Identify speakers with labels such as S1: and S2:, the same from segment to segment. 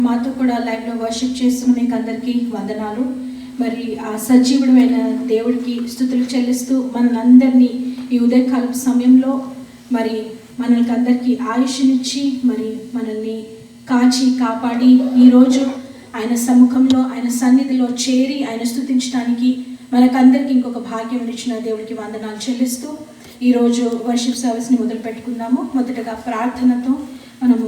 S1: మాతో కూడా లైవ్లో వర్షిప్ చేస్తున్న మీకు అందరికీ వందనాలు. మరి ఆ సజీవుడమైన దేవుడికి స్తుతులు చెల్లిస్తూ మనందరినీ ఈ ఉదయకాల సమయంలో మరి మనకి అందరికీ ఆయుష్నిచ్చి మరి మనల్ని కాచి కాపాడి ఈరోజు ఆయన సముఖంలో ఆయన సన్నిధిలో చేరి ఆయన స్తుతించడానికి మనకందరికీ ఇంకొక భాగ్యం ఇచ్చిన దేవుడికి వందనాలు చెల్లిస్తూ ఈరోజు వర్షిప్ సర్వీస్ని మొదలు పెట్టుకుందాము. మొదటగా ప్రార్థనతో మనము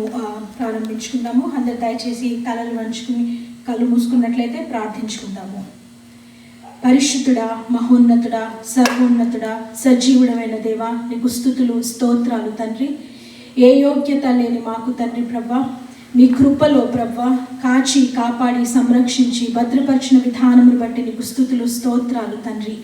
S1: ప్రారంభించుకుందాము. అందరు దయచేసి తలలు వంచుకుని కళ్ళు మూసుకున్నట్లయితే ప్రార్థించుకుందాము. పరిశుద్ధుడా, మహోన్నతుడా, సర్వోన్నతుడా, సజీవుడమైన దేవా, నీకు స్తుతులు స్తోత్రాలు తండ్రి. ఏ యోగ్యత లేని మాకు తండ్రి ప్రభా, నీ కృపలో ప్రభా కాచి కాపాడి సంరక్షించి భద్రపరిచిన విధానమును బట్టి నీకు స్తుతులు స్తోత్రాలు తండ్రి.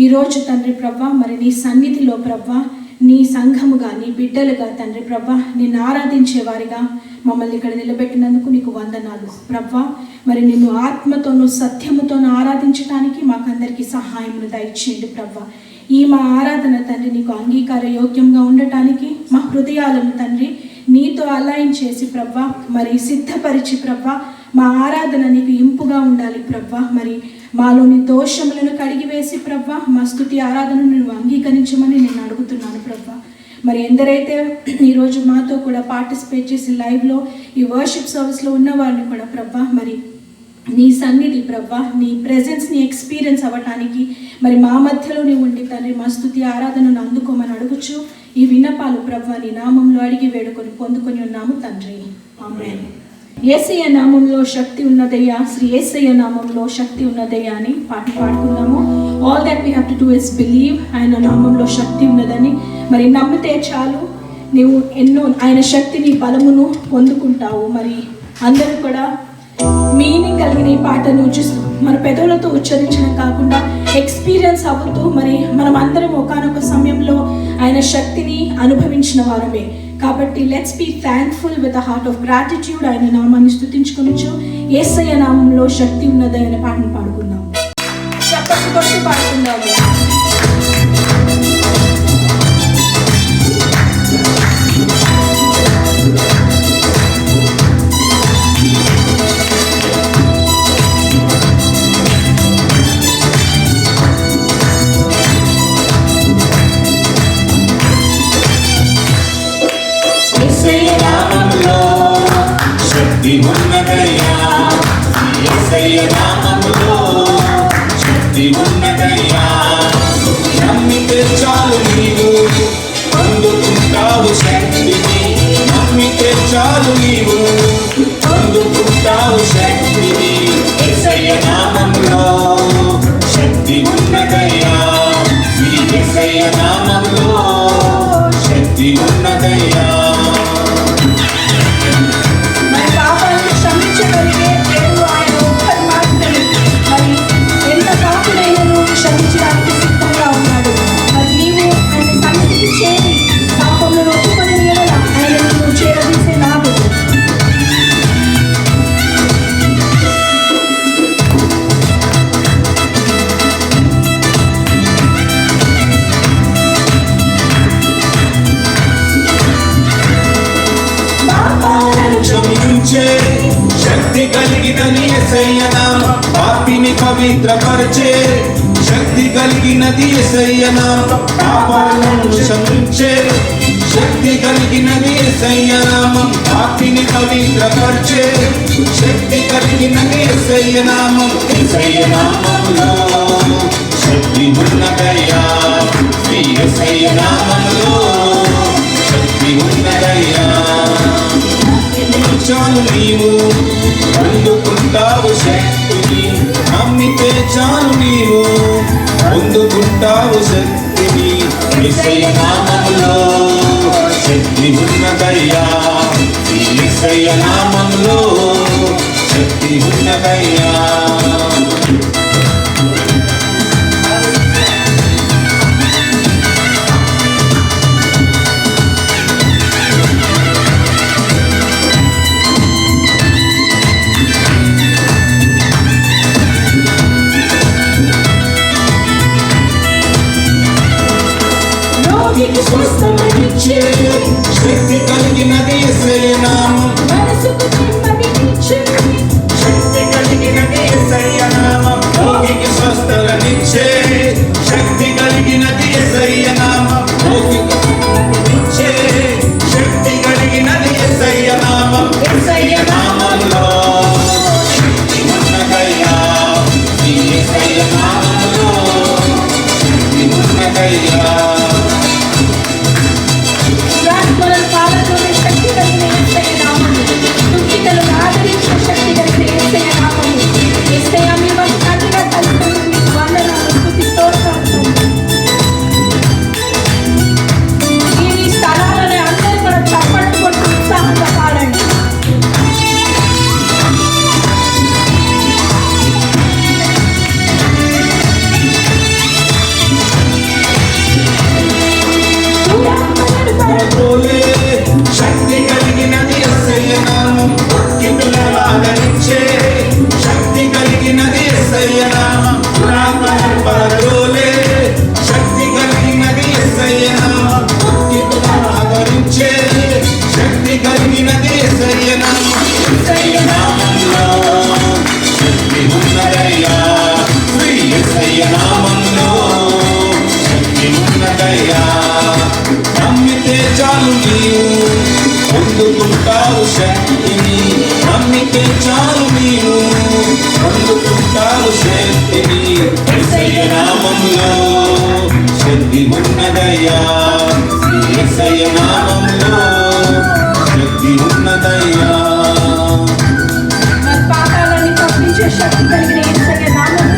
S1: ఈరోజు తండ్రి ప్రభా మరి నీ సన్నిధిలో ప్రభా నీ సంఘముగా నీ బిడ్డలుగా తండ్రి ప్రభా నిన్ను ఆరాధించేవారిగా మమ్మల్ని ఇక్కడ నిలబెట్టినందుకు నీకు వందనాలు ప్రభా. మరి నిన్ను ఆత్మతోనూ సత్యముతోనూ ఆరాధించడానికి మాకందరికీ సహాయమును దయచేయండి ప్రభా. ఈ మా ఆరాధన తండ్రి నీకు అంగీకార యోగ్యంగా ఉండటానికి మా హృదయాలను తండ్రి నీతో అలైన్ చేసి ప్రభా మరి సిద్ధపరిచి ప్రభా మా ఆరాధన నీకు ఇంపుగా ఉండాలి ప్రభా. మరి మాలోని దోషములను కడిగివేసి ప్రభా మా స్తుతి ఆరాధనను నువ్వు అంగీకరించమని నేను అడుగుతున్నాను ప్రభా. మరి ఎందరైతే ఈరోజు మాతో కూడా పార్టిసిపేట్ చేసి లైవ్లో ఈ వర్షిప్ సర్వీస్లో ఉన్న వాళ్ళని కూడా ప్రభా మరి నీ సన్నిధి ప్రభా నీ ప్రెజెన్స్ని ఎక్స్పీరియన్స్ అవ్వటానికి మరి మా మధ్యలో నీవు ఉండి తండ్రి మా స్తుతి ఆరాధనను అందుకోమని అడుగుచు ఈ విన్నపాలు ప్రభా నీ నామంలో అడిగి వేడుకొని పొందుకొని ఉన్నాము తండ్రి, ఆమేన్. యేసయ్య నామంలో శక్తి ఉన్నదయ్యా, శ్రీ యేసయ్య నామంలో శక్తి ఉన్నదయ్యా అని పాట పాడుకున్నాము. All that we have to do is believe. ఆయన నామంలో శక్తి ఉన్నదని మరి నమ్మితే చాలు నీవు ఎన్నో ఆయన శక్తిని బలమును పొందుకుంటావు. మరి అందరూ కూడా మీనింగ్ కలిగిన ఈ పాటను చూస్తూ మన పెదవులతో ఉచ్చరించడం కాకుండా ఎక్స్పీరియన్స్ అవుతూ మరి మనం అందరం ఒకానొక సమయంలో ఆయన శక్తిని అనుభవించిన వారమే. కాబట్టి let's be thankful with a heart of gratitude. ఆయన నామాన్ని స్తుతించుకొనుచు యేసయ్య నామంలో శక్తి ఉన్నది అనే పాటను పాడుకుందాం. చప్పట్లు కొట్టి పాడుకుందాము.
S2: శక్తి ఉన్నదయ్యా, యేసయ్య నామములో శక్తి ఉన్నదయ్యా. నమ్మితే చాలు నీవు పొందుకుంటావు శక్తిని, నమ్మితే చాలు నీవు పొందుకుంటావు శక్తిని. యేసయ్య నామములో శక్తి ఉన్నదయ్యా, యేసయ్య నామములో శక్తి ఉన్నదయ్యా.
S1: క్షమించడానికి సిద్ధంగా ఉన్నాడు. మరి నీవు ఆయన సన్నిధికి చేరి పాపంలో ఒప్పుకొని నీడలా ఆయన నువ్వు చేరదీసే నాడు.
S2: క్షమించే శక్తి కలిగినది యేసయ్య నామం, పాపిని పవిత్రపరిచే శక్తి కలిగినది యేసయ్య నామం, పాపాలను క్షమించే శక్తి కలిగినది యేసయ్య నామం, పాపిని పవిత్రపరిచే శక్తి కలిగినది యేసయ్య నామం. యేసయ్య నామములో శక్తి ఉన్నదయ్యా, యేసయ్య నామములో శక్తి ఉన్నదయ్యా. చాలు నీవు పొందుకుంటావు శక్తిని, నమ్మితే చాలు నీవు పొందుకుంటావు శక్తిని. యేసయ్య నామములో శక్తి ఉన్నదయ్యా, యేసయ్య నామములో శక్తి ఉన్నదయ్యా. శక్తి కలిగినది యేసయ్య నామం, మనసుకు నెమ్మదినిచ్చే ఆదరించే శక్తి కలిగినది యేసయ్య నామం. దురాత్మలను పరద్రోలే శక్తి కలిగినది యేసయ్య నామం. దుఃఖితులను ఆదరించే శక్తి కలిగినది యేసయ్య నామం. యేసయ్య నామంలో శక్తి ఉన్నదయ్యా. శ్రీ యేసయ్య నామంలో శక్తి ఉన్నదయ్యా. నమ్మితే చాలు నీవు పొందుకుంటావు శక్తిని. నమ్మితే చాలు నీవు పొందుకుంటావు శక్తిని. యేసయ్య నామంలో శక్తి ఉన్నదయ్యా. యేసయ్య నామంలో శక్తి ఉన్నదయ్యా.
S1: పాపాలని తప్పించే శక్తి కలిగిన యేసయ్య నామం,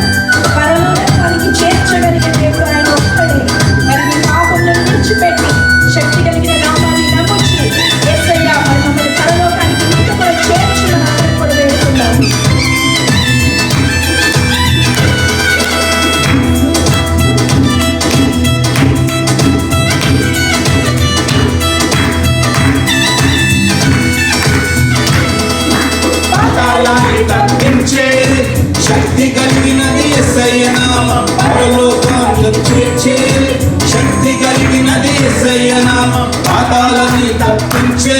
S1: పరలోకానికి చేర్చగలిగే దేవుడు ఆయన ఒక్కడే. మరి మీ పాపములను విడిచిపెట్టి శక్తి కలిగిన నామాన్ని నమ్మొచ్చు. యేసయ్య మరి మమ్మల్ని పరలోకానికి మీతో కూడా చేర్చును కూడా వేడుకున్నాము.
S2: పాతాళాన్ని తప్పించే శక్తి కలిగినది యేసయ్య నామం. పరలోకానికి చేర్చే శక్తి కలిగినది యేసయ్య నామం. పాతాళాన్ని తప్పించే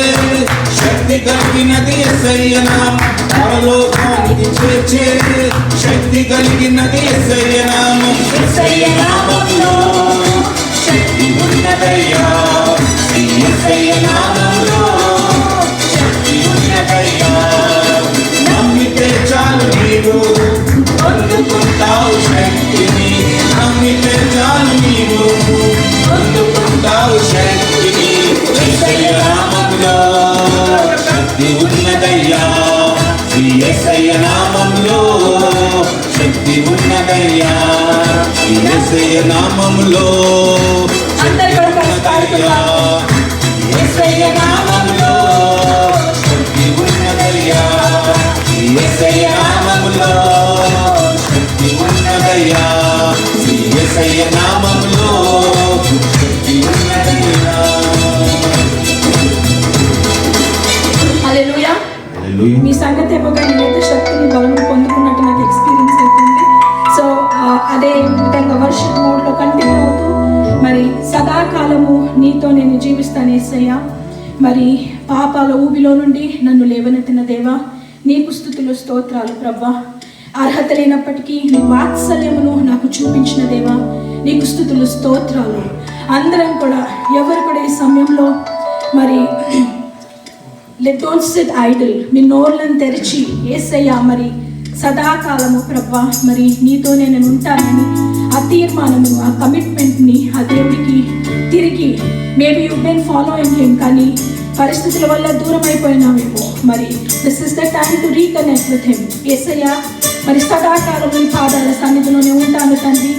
S2: శక్తి కలిగినది యేసయ్య నామం. పరలోకానికి చేర్చే శక్తి కలిగినది యేసయ్య నామం. యేసయ్య నామంలో శక్తి ఉన్నదయ్యా. యేసయ్య నామంలో శక్తి ఉన్నదయ్యా. నమ్మితే చాలు నీవు పొందుకుంటావు శక్తిని. నమ్మితే చాలు నీవు పొందుకుంటావు శక్తిని. యేసయ్య నామంలో శక్తి ఉన్నదయ్యా. యేసయ్య నామంలో శక్తి ఉన్నదయ్యా. యేసయ్య నామంలో శక్తి ఉన్నదయ్యా. యేసయ్య నామంలో శక్తి ఉన్నదయ్యా. యేసయ్య నామంలో శక్తి ఉన్నదయ్యా. యేసయ్య నామంలో శక్తి ఉన్నదయ్యా.
S1: హల్లెలూయా.
S2: హల్లెలూయా.
S1: మీ సంగతి ఏమోగా నేనైతే శక్తిని బలము పొందుకున్నట్టు నాకు ఎక్స్పీరియన్స్ అవుతుంది. సో అదే విధంగా వర్షిప్ మోడ్లో కంటిన్యూ అవుతూ మరి సదాకాలము నీతో నేను జీవిస్తాను యేసయ్యా. మరి పాపాల ఊబిలో నుండి నన్ను లేవనెత్తిన దేవా, నీకు స్తుతులు స్తోత్రాలు ప్రభా. అర్హత లేనప్పటికీ నీ వాత్సల్యమును నాకు చూపించిన దేవా, నీకు స్తుతులు స్తోత్రాలు. అందరం కూడా ఎవరు కూడా ఈ సమయంలో మరి డోంట్ సిట్ ఐడిల్, మీ నోళ్ళను తెరిచి యేసయ్యా మరి సదాకాలము ప్రభా మరి నీతోనే నేను ఉంటానని ఆ తీర్మానము, ఆ కమిట్మెంట్ని ఆ దేవుడికి తిరిగి, maybe you been following him కానీ పరిస్థితుల వల్ల దూరం అయిపోయినామేమో, మరి this is the time to reconnect with him. యేసయ్యా మరి సదాకాలం నీ పాదాల సన్నిధిలోనే ఉంటాను తండ్రి.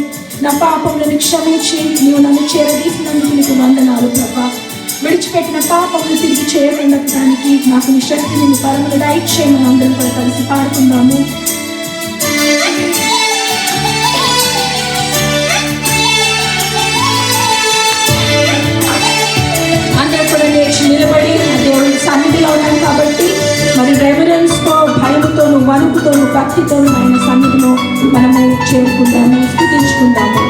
S1: నా పాపములను క్షమించి నీవు నన్ను చేరదీసినందుకు నీకు వందనాలు ప్రభా. విడిచిపెట్టిన పాపములు తిరిగి చేయబడినడానికి నాకు నీ శక్తిని నీ పరములు దయచేయమని అందరం కూడా కలిసి పాడుకుందాము. అందరూ కూడా లేచి నిలబడి దేవుడి సన్నిధిలో ఉన్నాం కాబట్టి మరి రెవరెన్స్తో, భయముతోను, వణుకుతోను, భక్తితోను ఆయన సన్నిధిలో మనము చేరుకుందాము, స్తుతించుకుందాము.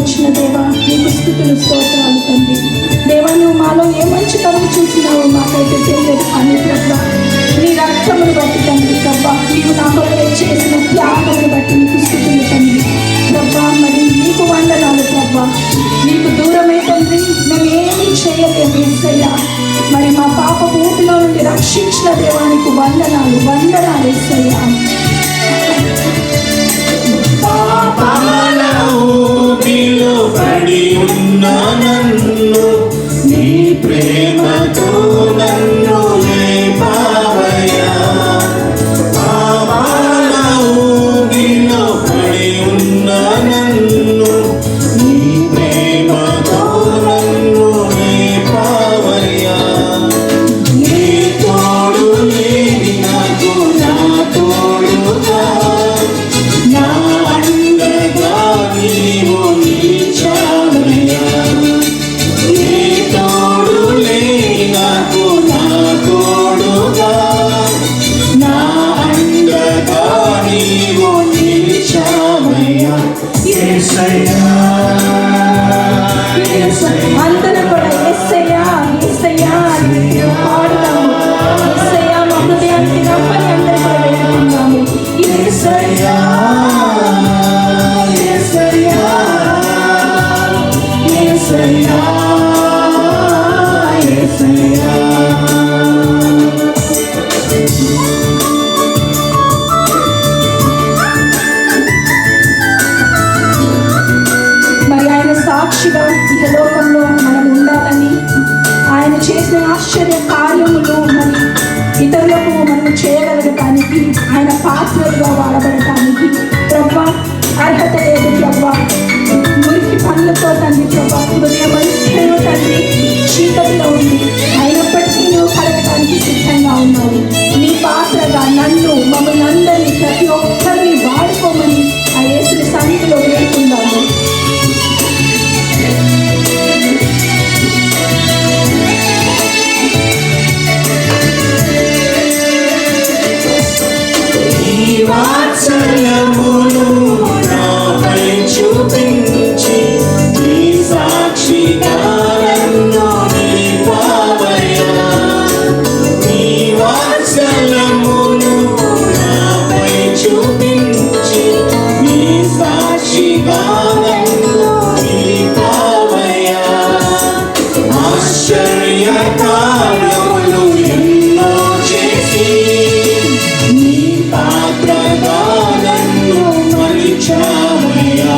S1: ఉంచిన దేవా నీకు స్తుతులు స్తోత్రాలు తండ్రి. దేవా నువ్వు మాలో ఏ మంచితనం చూసినావో మాకైతే తెలియదు కానీ ప్రభా నీ రక్తమును బట్టి తండ్రి ప్రభా నీవు నా కొరకై చేసిన త్యాగమును బట్టి నీకు స్తుతులు తండ్రి ప్రభా. మరి నీకు వందనాలు ప్రభా. నీకు దూరమే తండ్రి మేము ఏమీ చేయలేము యేసయ్యా. మరి మా పాప ఊపిలో నుండి రక్షించిన దేవానికి వందనాలు వందనాలు యేసయ్యా.
S2: పాపాల ఊబిలో పడి ఉన్న నన్ను నీ ప్రేమతో నన్ను లేపావయ్యా. పాపాల ఊబిలో పడి ఉన్న నన్ను నీ ప్రేమతో నన్ను లేపావయ్యా. నీ తోడు లేని నాకు నా తోడుగా నా అండగా నీవు నిలిచావయ్యా. నీ తోడు లేని నాకు నా తోడుగా నా అండగా నీవు నిలిచావయ్యా. యేసయ్యా
S1: అందరూ కూడా యేసయ్యా యేసయ్యా అని పాడుదాము. యేసయ్యా మా హృదయానికి రమ్మని అందరూ కూడా వేడుకుందాము. యేసయ్యా యేసయ్యా యేసయ్యా యేసయ్యా. మరి ఆయన సాక్షిగా ఈ లోకంలో మనం ఉండాలని ఆయన చేసిన ఆశ్చర్య కార్యములు మరి ఇతరులకు మనం చేయగలగటానికి ఆయన పాత్రలుగా వాడబడటానికి ప్రభా అర్హత లేదు ప్రభా. మురికి పనులతో తండ్రి ప్రభా హృదయం అంతేనో తండ్రి చీకటిలో ఉంది. అయినప్పటికీ నువ్వు కలగటానికి సిద్ధంగా ఉన్నావు. నీ పాత్రగా నన్ను మమ్మల్ని అందరినీ ప్రతి ఒక్కరిని వాడుకోమని ఆ యేసుని సన్నిధిలో వేడుకుందాము.
S2: నీ వాత్సల్యమును నాపై చూపించి నీ సాక్షిగా నన్ను నిలిపావయ్యా. నీ వాత్సల్యమును నాపై చూపించి నీ సాక్షిగా నన్ను నిలిపావయ్యా. ఆశ్చర్య కార్యములు ఎన్నో చేసి నీ పాత్రగా నన్ను మలిచావయ్యా.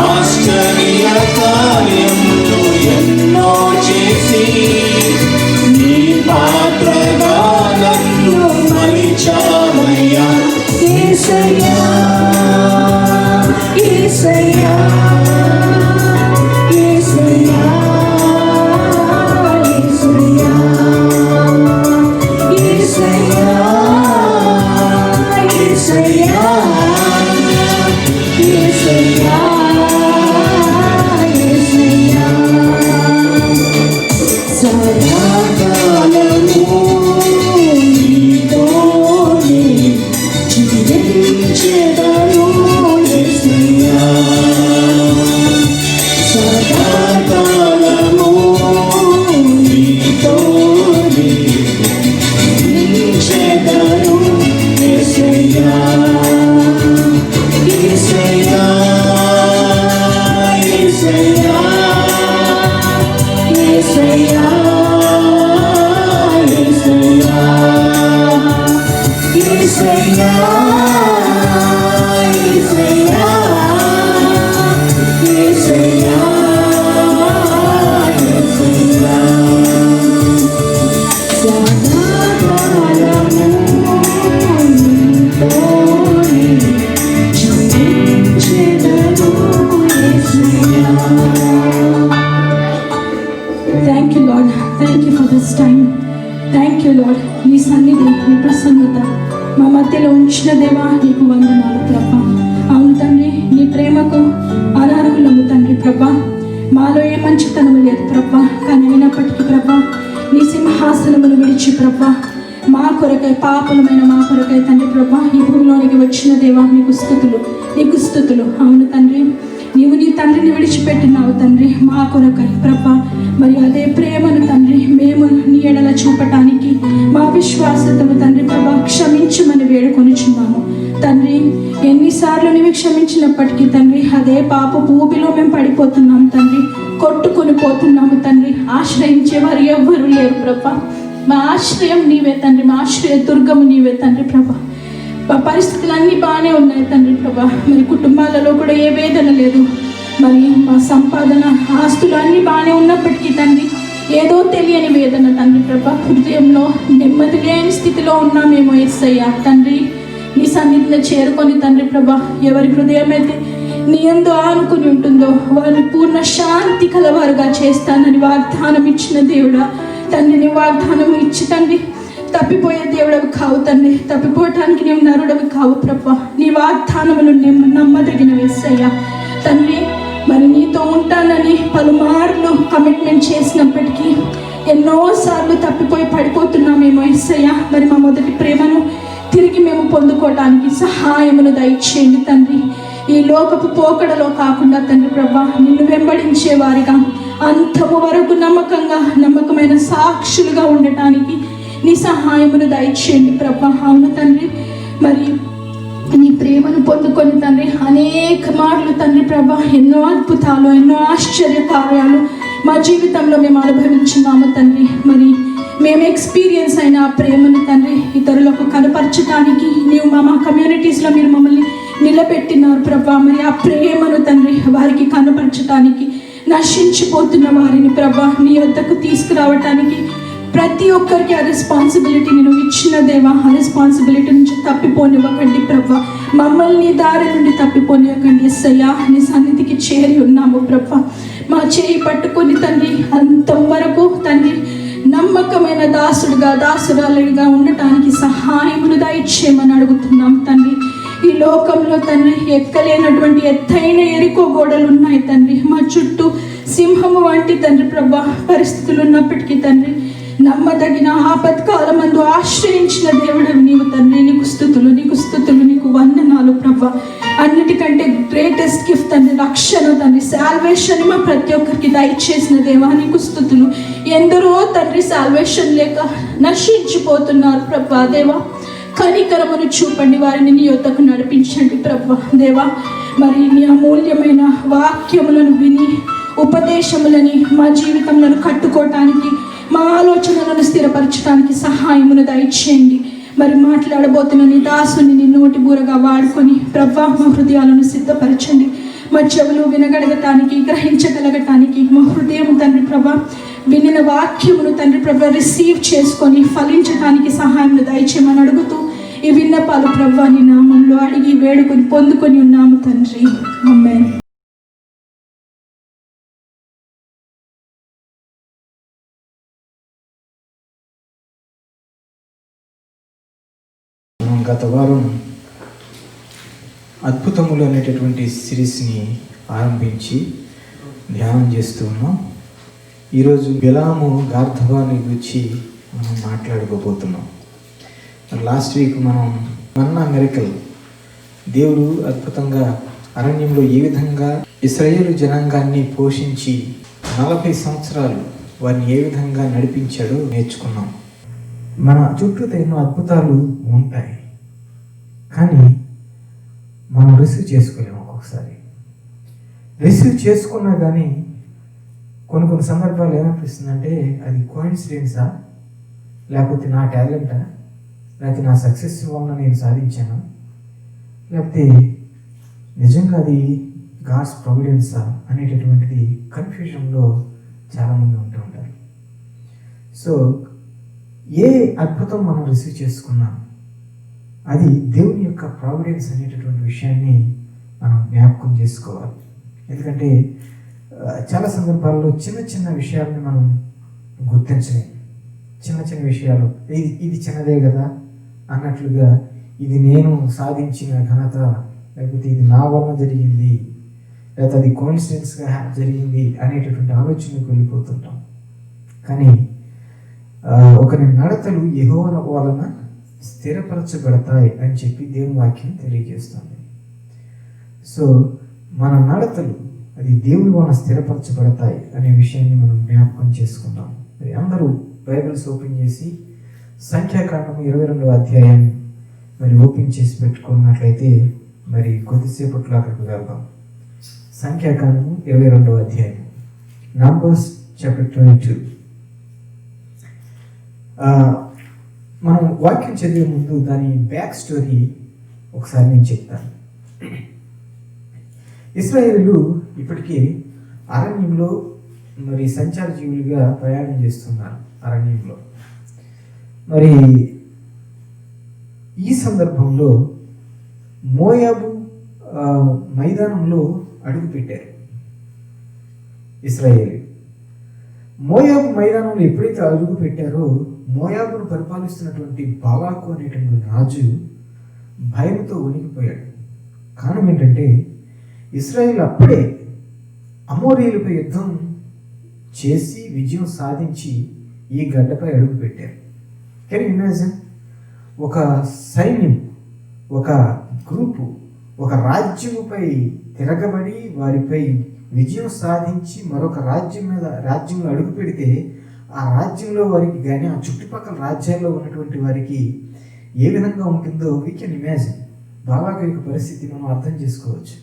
S2: ఆశ్చర్య కార్యములు ఎన్నో చేసి నీ పాత్రగా నన్ను మలిచావయ్యా.
S1: యేసయ్యా యేసయ్యా యేసయ్యా యేసయ్యా యేసయ్యా యేసయ్యా యేసయ్యా యేసయ్యా. సదాకాలము నీతోనే జీవించెదను యేసయ్యా. సదాకాలము నీతోనే జీవించెదను యేసయ్యా. యేసయ్యా యేసయ్యా యేసయ్యా యేసయ్యా యేసయ్యా యేసయ్యా యేసయ్యా యేసయ్యా. సదాకాలము నీతోనే జీవించెదను యేసయ్యా. Thank you Lord. Thank you for this time. Thank you Lord. నీ సన్నిధి నీ ప్రసన్నత మా మధ్యలో ఉంచిన దేవా నీకు వందనాలు ప్రభా. అవును తండ్రి నీ ప్రేమకు అనర్హులము తండ్రి ప్రభా. మాలో ఏ మంచితనము లేదు ప్రభా. కానీ అయినప్పటికీ ప్రభా నీ సింహాసనమును విడిచి ప్రభా మా కొరకై పాపలమైన మా కొరకై తండ్రి ప్రభా ఈ భూమిలోనికి వచ్చిన దేవా నీకు స్తుతులు నీకు స్తుతులు. అవును తండ్రి నీవు నీ తండ్రిని విడిచిపెట్టినావు తండ్రి మా కొరకై ప్రభా. మరి అదే ప్రేమను తండ్రి మేము నీ ఎడల చూపటానికి మా విశ్వాసతను తండ్రి ప్రభా క్షమించమని వేడుకొనిచున్నాము తండ్రి. ఎన్నిసార్లు నీవు క్షమించినప్పటికీ తండ్రి అదే పాపపు ఊబిలో మేము పడిపోతున్నాం తండ్రి, కొట్టుకొని పోతున్నాము తండ్రి. ఆశ్రయించే వారు ఎవ్వరూ లేరు ప్రభా. మా ఆశ్రయం నీవే తండ్రి, మా ఆశ్రయ దుర్గము నీవే తండ్రి ప్రభా. మా పరిస్థితులు అన్నీ బాగానే ఉన్నాయి తండ్రి ప్రభా. మరి కుటుంబాలలో కూడా ఏ వేదన లేదు. మరి మా సంపాదన ఆస్తులు అన్నీ బాగానే ఉన్నప్పటికీ తండ్రి ఏదో తెలియని వేదన తండ్రి ప్రభా. హృదయంలో నెమ్మది లేని స్థితిలో ఉన్నామేమో యేసయ్యా తండ్రి. నీ సన్నిధిలో చేరుకొని తండ్రి ప్రభా ఎవరి హృదయం అయితే నీ యందు ఆనుకుని ఉంటుందో వారిని పూర్ణ శాంతి కలవారుగా చేస్తానని వాగ్దానం ఇచ్చిన దేవుడా తండ్రి. నీ వాగ్దానం ఇచ్చి తండ్రి తప్పిపోయే దేవుడవి కావు తండ్రి, తప్పిపోవటానికి నీవు నరుడవి కావు ప్రభా. నీ వాగ్దానములు నమ్మదగినవి యేసయ్యా తండ్రి. మరి నీతో ఉంటానని పలుమార్లు కమిట్మెంట్ చేసినప్పటికీ ఎన్నోసార్లు తప్పిపోయి పడిపోతున్నామేమో యేసయ్యా. మరి మా మొదటి ప్రేమను తిరిగి మేము పొందుకోవటానికి సహాయమును దయచేయండి తండ్రి. ఈ లోకపు పోకడలో కాకుండా తండ్రి ప్రభా నిన్ను వెంబడించే వారిగా అంతము వరకు నమ్మకమైన సాక్షులుగా ఉండటానికి నీ సహాయమును దయచేయండి ప్రభా. అవును తండ్రి, మరి నీ ప్రేమను పొందుకొని తండ్రి అనేక మార్లు తండ్రి ప్రభా ఎన్నో అద్భుతాలు ఎన్నో ఆశ్చర్య కార్యాలు మా జీవితంలో మేము అనుభవించున్నాము తండ్రి. మరి మేము ఎక్స్పీరియన్స్ అయిన ఆ ప్రేమను తండ్రి ఇతరులకు కనపరచడానికి నీవు మా కమ్యూనిటీస్లో మీరు మమ్మల్ని నిలబెట్టినారు ప్రభా. మరి ఆ ప్రేమను తండ్రి వారికి కనపరచడానికి నశించిపోతున్న వారిని ప్రభా నీ వద్దకు తీసుకురావటానికి ప్రతి ఒక్కరికి ఆ రెస్పాన్సిబిలిటీని నువ్వు ఇచ్చిన దేవా. ఆ రెస్పాన్సిబిలిటీ నుంచి తప్పిపోనివ్వకండి ప్రభా. మమ్మల్ని దారి నుండి తప్పిపోనివ్వకండి యేసయ్యా. నీ సన్నిధికి చేరి ఉన్నాము ప్రభా. మా చేయి పట్టుకొని తండ్రి అంతం వరకు తండ్రి నమ్మకమైన దాసురాలుగా ఉండటానికి సహాయమును దయచేయమని అడుగుతున్నాం తండ్రి. ఈ లోకంలో తండ్రి ఎక్కలేనటువంటి ఎత్తైన ఎరికో గోడలు ఉన్నాయి తండ్రి. మా చుట్టూ సింహము వంటి తండ్రి ప్రభా పరిస్థితులు ఉన్నప్పటికీ తండ్రి నమ్మదగిన ఆపత్కాలమందు ఆశ్రయించిన దేవుడు నీవు తండ్రి. నీకు స్తుతులు, నీకు వందనాలు ప్రభా. అన్నిటికంటే గ్రేటెస్ట్ గిఫ్ట్ తండ్రి రక్షణ తండ్రి, సాల్వేషన్ మా ప్రతి ఒక్కరికి దయచేసిన దేవా నీకు స్తుతులు. ఎందరో తండ్రి సాల్వేషన్ లేక నశించిపోతున్నారు ప్రభా. దేవా కనికరమును చూపండి, వారిని నీ యొద్దకు నడిపించండి ప్రభా. దేవా మరి నీ అమూల్యమైన వాక్యములను విని ఉపదేశములని మా జీవితంలో కట్టుకోవటానికి మా ఆలోచనలను స్థిరపరచడానికి సహాయమును దయచేయండి. మరి మాట్లాడబోతున్న నీ దాసుని నీ నోటి బూరగా వాడుకొని ప్రభా మా హృదయాలను సిద్ధపరచండి. మా చెవులు వినగలగటానికి గ్రహించగలగటానికి మా హృదయం తండ్రి ప్రభా వినిన వాక్యమును తండ్రి ప్రభా రిసీవ్ చేసుకొని ఫలించడానికి సహాయమును దయచేయమని అడుగుతూ ఈ విన్నపాలు ప్రభా నీ నామంలో అడిగి వేడుకొని పొందుకొని ఉన్నాము తండ్రి. ఆమేన్.
S3: గత వారం అద్భుతములు అనేటటువంటి సిరీస్ని ఆరంభించి ధ్యానం చేస్తూ ఉన్నాం. ఈరోజు బిలాము గార్ధవాని గురించి మనం మాట్లాడుకోబోతున్నాం. లాస్ట్ వీక్ మనం మన్నా మిరకల్ దేవుడు అద్భుతంగా అరణ్యంలో ఏ విధంగా ఇశ్రాయేలు జనాంగాన్ని పోషించి 40 సంవత్సరాలు వారిని ఏ విధంగా నడిపించాడో నేర్చుకున్నాం. మన చుట్టూ ఎన్నో అద్భుతాలు ఉంటాయి, కానీ మనం రిసీవ్ చేసుకోలేము. ఒక్కొక్కసారి రిసీవ్ చేసుకున్నా కానీ కొన్ని సందర్భాలు ఏమనిపిస్తుందంటే అది కోయిన్సిడెన్సా, లేకపోతే నా టాలెంటా, లేకపోతే నా సక్సెస్ వలన నేను సాధించాను, లేకపోతే నిజంగా అది గాడ్స్ ప్రొవిడెన్సా అనేటటువంటిది కన్ఫ్యూజన్లో చాలామంది ఉంటూ ఉంటారు. సో ఏ అద్భుతం మనం రిసీవ్ చేసుకున్నా అది దేవుని యొక్క ప్రావిడెన్స్ అనేటటువంటి విషయాన్ని మనం జ్ఞాపకం చేసుకోవాలి. ఎందుకంటే చాలా సందర్భాల్లో చిన్న విషయాలని మనం గుర్తించలేము. చిన్న విషయాలు ఇది చిన్నదే కదా అన్నట్లుగా ఇది నేను సాధించిన ఘనత, లేకపోతే ఇది నా వలన జరిగింది, లేకపోతే అది కోయిన్సిడెన్స్గా జరిగింది అనేటటువంటి ఆలోచనకు వెళ్ళిపోతుంటాం. కానీ ఒకరి నడతలు యెహోవా వలన స్థిరపరచబడతాయి అని చెప్పి దేవుని వాక్యం తెలియజేస్తుంది. సో మన నడతలు అది దేవుని వలన స్థిరపరచబడతాయి అనే విషయాన్ని మనం జ్ఞాపకం చేసుకుందాం. మరి అందరూ బైబిల్స్ ఓపెన్ చేసి సంఖ్యాకాండం 22వ అధ్యాయాన్ని మరి ఓపెన్ చేసి పెట్టుకున్నట్లయితే మరి కొద్దిసేపట్లో అక్కడికి వెళ్దాం. సంఖ్యాకాండం 22వ అధ్యాయం, నంబర్స్ చాప్టర్ 22. మనం వాక్యం చదివే ముందు దాని బ్యాక్ స్టోరీ ఒకసారి నేను చెప్తాను. ఇశ్రాయేలు ఇప్పటికీ అరణ్యంలో మరి సంచార జీవులుగా ప్రయాణం చేస్తున్నారు. అరణ్యంలో మరి ఈ సందర్భంలో మోయాబు మైదానంలో అడుగు పెట్టారు ఇశ్రాయేలు. మోయాబు మైదానంలో ఎప్పుడైతే అడుగు పెట్టారో మోయాబును పరిపాలిస్తున్నటువంటి బాలాకు అనేటువంటి రాజు భయంతో వణికిపోయాడు. కారణం ఏంటంటే ఇశ్రాయేల్ అప్పుడే అమోరీయులపై యుద్ధం చేసి విజయం సాధించి ఈ గడ్డపై అడుగు పెట్టారు. Can you imagine? ఒక సైన్యం, ఒక గ్రూపు, ఒక రాజ్యముపై తిరగబడి వారిపై విజయం సాధించి మరొక రాజ్యంలో అడుగు పెడితే ఆ రాజ్యంలో వారికి కానీ ఆ చుట్టుపక్కల రాజ్యాల్లో ఉన్నటువంటి వారికి ఏ విధంగా ఉంటుందో వీ కెన్ ఇమాజిన్. బాలాకు యొక్క పరిస్థితి మనం అర్థం చేసుకోవచ్చు.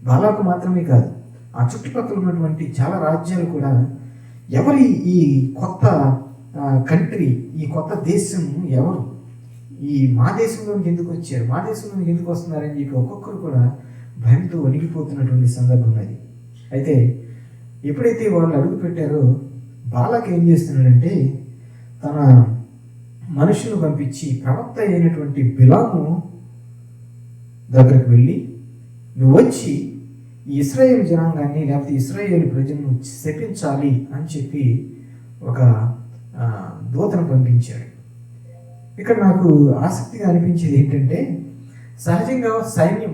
S3: బాలాకు మాత్రమే కాదు, ఆ చుట్టుపక్కల ఉన్నటువంటి చాలా రాజ్యాలు కూడా ఎవరి ఈ కొత్త కంట్రీ, ఈ కొత్త దేశం ఎవరు, ఈ మా దేశంలోకి ఎందుకు వచ్చారు, మా దేశంలోకి ఎందుకు వస్తున్నారని చెప్పి ఒక్కొక్కరు కూడా భయంతో వణికిపోతున్నటువంటి సందర్భం అది. అయితే ఎప్పుడైతే వాళ్ళు అడుగు పెట్టారో బాలాకు ఏం చేస్తున్నాడంటే తన మనుషులను పంపించి ప్రవక్త అయినటువంటి బిలాము దగ్గరకు వెళ్ళి, నువ్వు వచ్చి ఈ ఇశ్రాయేలు జనాంగాన్ని లేకపోతే ఇశ్రాయేలు ప్రజలను శపించాలి అని చెప్పి ఒక దూతను పంపించాడు. ఇక్కడ నాకు ఆసక్తిగా అనిపించేది ఏంటంటే సహజంగా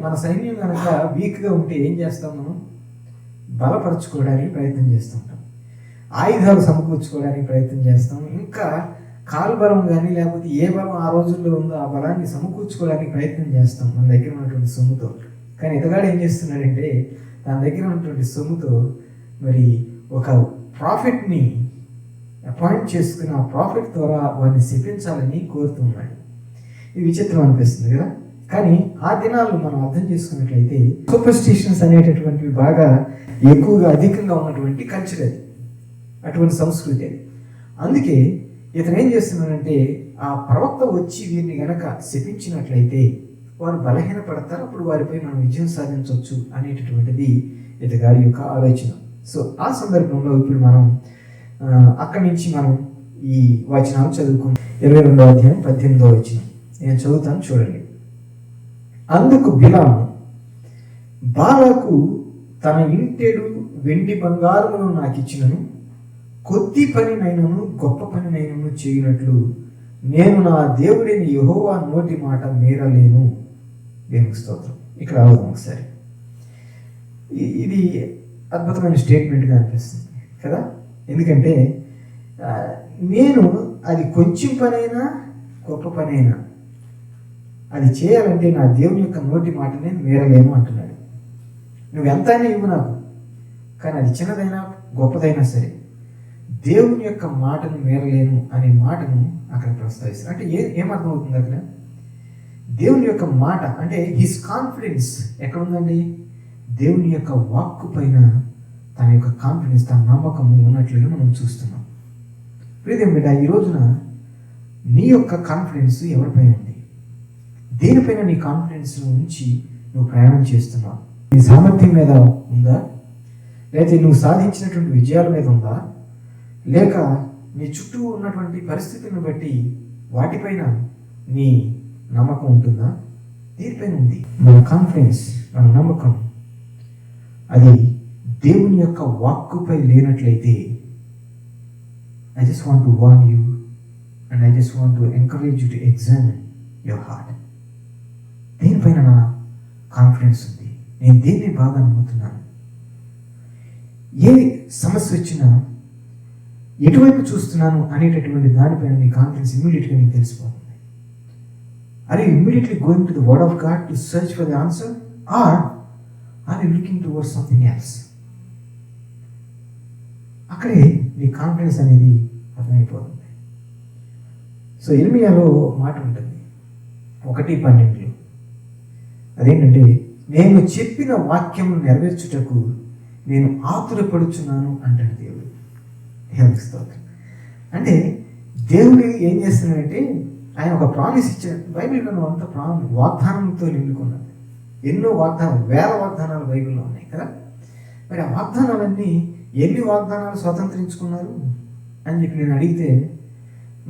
S3: మన సైన్యం కనుక వీక్గా ఉంటే ఏం చేస్తాం? మనం బలపరచుకోవడానికి ప్రయత్నం చేస్తుంటాం, ఆయుధాలు సమకూర్చుకోవడానికి ప్రయత్నం చేస్తాం, ఇంకా కాల్బలం కానీ లేకపోతే ఏ బలం ఆ రోజుల్లో ఉందో ఆ బలాన్ని సమకూర్చుకోవడానికి ప్రయత్నం చేస్తాం మన దగ్గర ఉన్నటువంటి సొమ్ముతో. కానీ ఇతగాడు ఏం చేస్తున్నాడంటే తన దగ్గర ఉన్నటువంటి సొమ్ముతో మరి ఒక ప్రాఫిట్ని అపాయింట్ చేసుకుని ఆ ప్రాఫిట్ ద్వారా వారిని శపించాలని కోరుతున్నాడు. ఇది విచిత్రం అనిపిస్తుంది కదా. కానీ ఆ దినాల్లో మనం అర్థం చేసుకున్నట్లయితే సూపర్స్టిషన్స్ అనేటటువంటివి బాగా ఎక్కువగా అధికంగా ఉన్నటువంటి కల్చర్ అది, అటువంటి సంస్కృతి అది. అందుకే ఇతను ఏం చేస్తున్నాడంటే ఆ ప్రవక్త వచ్చి వీరిని గనక శపించినట్లయితే వారు బలహీనపడతారు, అప్పుడు వారిపై మనం విజయం సాధించవచ్చు అనేటటువంటిది ఇతగాడి యొక్క ఆలోచన. సో ఆ సందర్భంలో ఇప్పుడు మనం అక్కడి నుంచి మనం ఈ వచనాలు చదువుకున్నాం. 22వ అధ్యాయం 18వ వచనం నేను చదువుతాను, చూడండి. అందుకు బిలాము, బాలాకు తన ఇంటెడు వెండి బంగారమును నాకు ఇచ్చినను కొద్ది పనినైనను గొప్ప పనినైనను చేయనట్లు నేను నా దేవుడైన యెహోవా నోటి మాట మీరలేను. దేవునికి స్తోత్రం. ఇక్కడ అవుదాం ఒకసారి. ఇది అద్భుతమైన స్టేట్మెంట్గా అనిపిస్తుంది కదా. ఎందుకంటే నేను అది కొంచెం పనైనా గొప్ప పనైనా అది చేయాలంటే నా దేవుని యొక్క నోటి మాట నేను మీరలేను అంటున్నాడు. నువ్వు ఎంతైనా ఇవ్వు నాకు, కానీ అది చిన్నదైనా గొప్పదైనా సరే దేవుని యొక్క మాటను మీరలేను అనే మాటను అక్కడ ప్రస్తావిస్తారు. అంటే ఏమర్థమవుతుంది అక్కడ? దేవుని యొక్క మాట అంటే హిస్ కాన్ఫిడెన్స్ ఎక్కడ ఉందండి? దేవుని యొక్క వాక్కు పైన తన యొక్క కాన్ఫిడెన్స్, తన నమ్మకము ఉన్నట్లుగా మనం చూస్తున్నాం. ప్రియమైన బిడ్డ, ఈ రోజున నీ యొక్క కాన్ఫిడెన్స్ ఎవరిపైన ఉంది? దేనిపైన నీ కాన్ఫిడెన్స్ ఉంచి నువ్వు ప్రయాణం చేస్తున్నావు? నీ సామర్థ్యం మీద ఉందా, లేకపోతే నువ్వు సాధించినటువంటి విజయాల మీద ఉందా, లేక నీ చుట్టూ ఉన్నటువంటి పరిస్థితులను బట్టి వాటిపైన నీ నమ్మకం ఉంటుందా? దేనిపైన ఉంది మన కాన్ఫిడెన్స్, మన నమ్మకం? అది దేవుని యొక్క వాక్కుపై లేనట్లయితే I just want to warn you and I just want to encourage you to examine your heart. దేనిపైన నా కాన్ఫిడెన్స్ ఉంది? నేను దేన్ని బాగా నమ్ముతున్నాను? ఏ సమస్య వచ్చినా ఎటువైపు చూస్తున్నాను అనేటటువంటి దానిపైన నీ కాన్ఫిడెన్స్ ఇమ్మీడియట్గా నీకు తెలిసిపోతుంది. Are you immediately going to the word of God to search for the answer? Or are you looking towards something else? అక్కడే నీ కాన్ఫిడెన్స్ అనేది అర్థమైపోతుంది. సో ఇర్మియాలో మాట ఉంటుంది 1:12. అదేంటంటే, నేను చెప్పిన వాక్యం నెరవేర్చుటకు నేను ఆతురపడుచున్నాను అంటాడు దేవుడు. దేవునికి స్తోత్రం. అంటే దేవుడు ఏం చేస్తున్నాడంటే, ఆయన ఒక ప్రామిస్ ఇచ్చాడు. బైబిల్లో అంత వాగ్దానంతో నిండుకున్నది. ఎన్నో వాగ్దానాలు, వేల వాగ్దానాలు బైబిల్లో ఉన్నాయి కదా. మరి ఆ వాగ్దానాలన్నీ ఎన్ని వాగ్దానాలు స్వతంత్రించుకున్నారు అని చెప్పి నేను అడిగితే,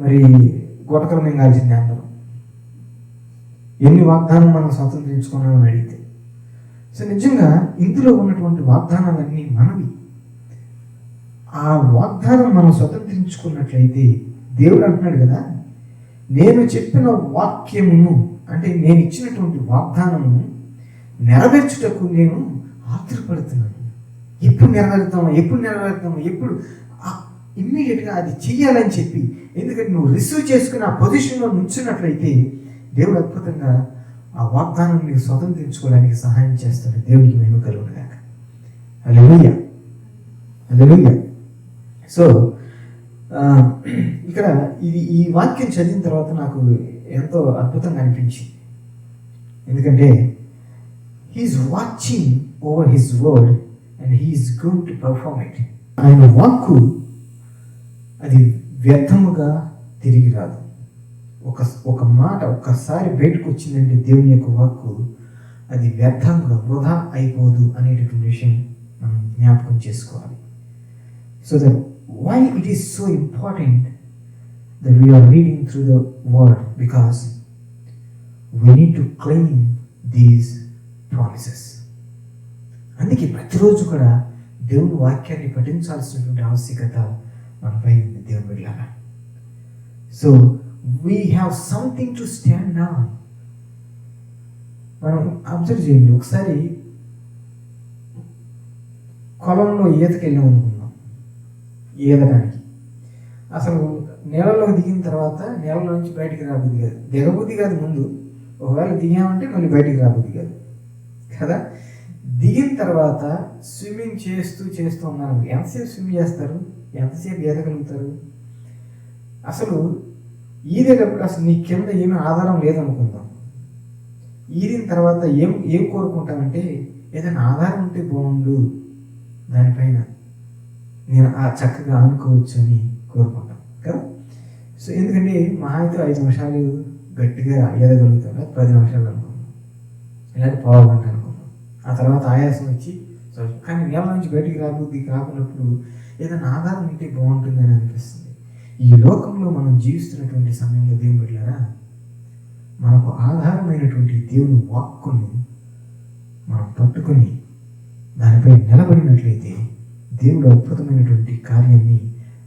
S3: మరి గొటకలు మింగాల్సిందే అందరూ. ఎన్ని వాగ్దానం మనం స్వతంత్రించుకున్నామని అడిగితే, సో నిజంగా ఇందులో ఉన్నటువంటి వాగ్దానాలన్నీ మనవి. ఆ వాగ్దానం మనం స్వతంత్రించుకున్నట్లయితే దేవుడు అంటున్నాడు కదా, నేను చెప్పిన వాక్యమును, అంటే నేను ఇచ్చినటువంటి వాగ్దానమును నెరవేర్చుటకు నేను ఆతురపడుతున్నాను. ఎప్పుడు నెరవేరుతాము, ఎప్పుడు ఇమ్మీడియట్గా అది చెయ్యాలని చెప్పి. ఎందుకంటే నువ్వు రిసీవ్ చేసుకుని ఆ పొజిషన్లో నుంచున్నట్లయితే దేవుడు అద్భుతంగా ఆ వాగ్దానం నీకు స్వతంత్రించుకోవడానికి సహాయం చేస్తాడు. దేవుడికి మహిమ కలుగునుగాక. హల్లెలూయా, హల్లెలూయా. సో ఇక్కడ ఈ వాక్యం చదివిన తర్వాత నాకు ఎంతో అద్భుతంగా అనిపించింది. ఎందుకంటే he's watching over his word and he's going to perform it. ఆయన వాక్కు అది వ్యర్థముగా తిరిగి రాదు. ఒక మాట ఒక్కసారి బయటకు వచ్చిందంటే దేవుని యొక్క వాక్కు అది వ్యర్థంగా వృధా అయిపోదు అనేటటువంటి విషయం మనం జ్ఞాపకం చేసుకోవాలి. So that why it is so important that we are reading through the word, because we need to claim these promises. అందుకే ప్రతిరోజు కూడా దేవుని వాక్యాన్ని పఠించాల్సినటువంటి ఆవశ్యకత మనపై ఉంది దేవుని బిడ్డలారా. So we have something to stand on. మనం అబ్జర్వ్ చేయండి, ఒకసారి కొలంలో ఈతకి వెళ్ళాం అనుకుందాం. ఈదడానికి అసలు నీళ్ళలో దిగిన తర్వాత నీళ్ళలో నుంచి బయటికి రాబుద్ది కాదు, దిగబుద్ధి కాదు ముందు. ఒకవేళ దిగామంటే మళ్ళీ బయటికి రాబుద్ది కాదు కదా. దిగిన తర్వాత స్విమ్మింగ్ చేస్తూ ఉన్నాను. ఎంతసేపు స్విమ్ చేస్తారు, ఎంతసేపు ఈదగలుగుతారు? అసలు ఈదేటప్పుడు అసలు నీ కింద ఏమీ ఆధారం లేదనుకుందాం. ఈదిన తర్వాత ఏం కోరుకుంటామంటే, ఏదైనా ఆధారం ఉంటే బాగుండు, దానిపైన నేను చక్కగా ఆనుకోవచ్చు అని కోరుకుంటాం కదా. సో ఎందుకంటే మహా అయితే 5 నిమిషాలు గట్టిగా ఈదగలుగుతాం, 10 నిమిషాలు అనుకున్నాం, ఇలాంటి పావు గంట అనుకున్నాం. ఆ తర్వాత ఆయాసం వచ్చి కానీ నీళ్ళ నుంచి బయటికి రాకున్నప్పుడు ఏదైనా ఆధారం ఉంటే బాగుంటుందని అనిపిస్తుంది. ఈ లోకంలో మనం జీవిస్తున్నటువంటి సమయంలో దేవుని బిడ్డలారా, మనకు ఆధారమైనటువంటి దేవుని వాక్కును మనం పట్టుకొని దానిపై నిలబడినట్లయితే దేవుడు అద్భుతమైనటువంటి కార్యాన్ని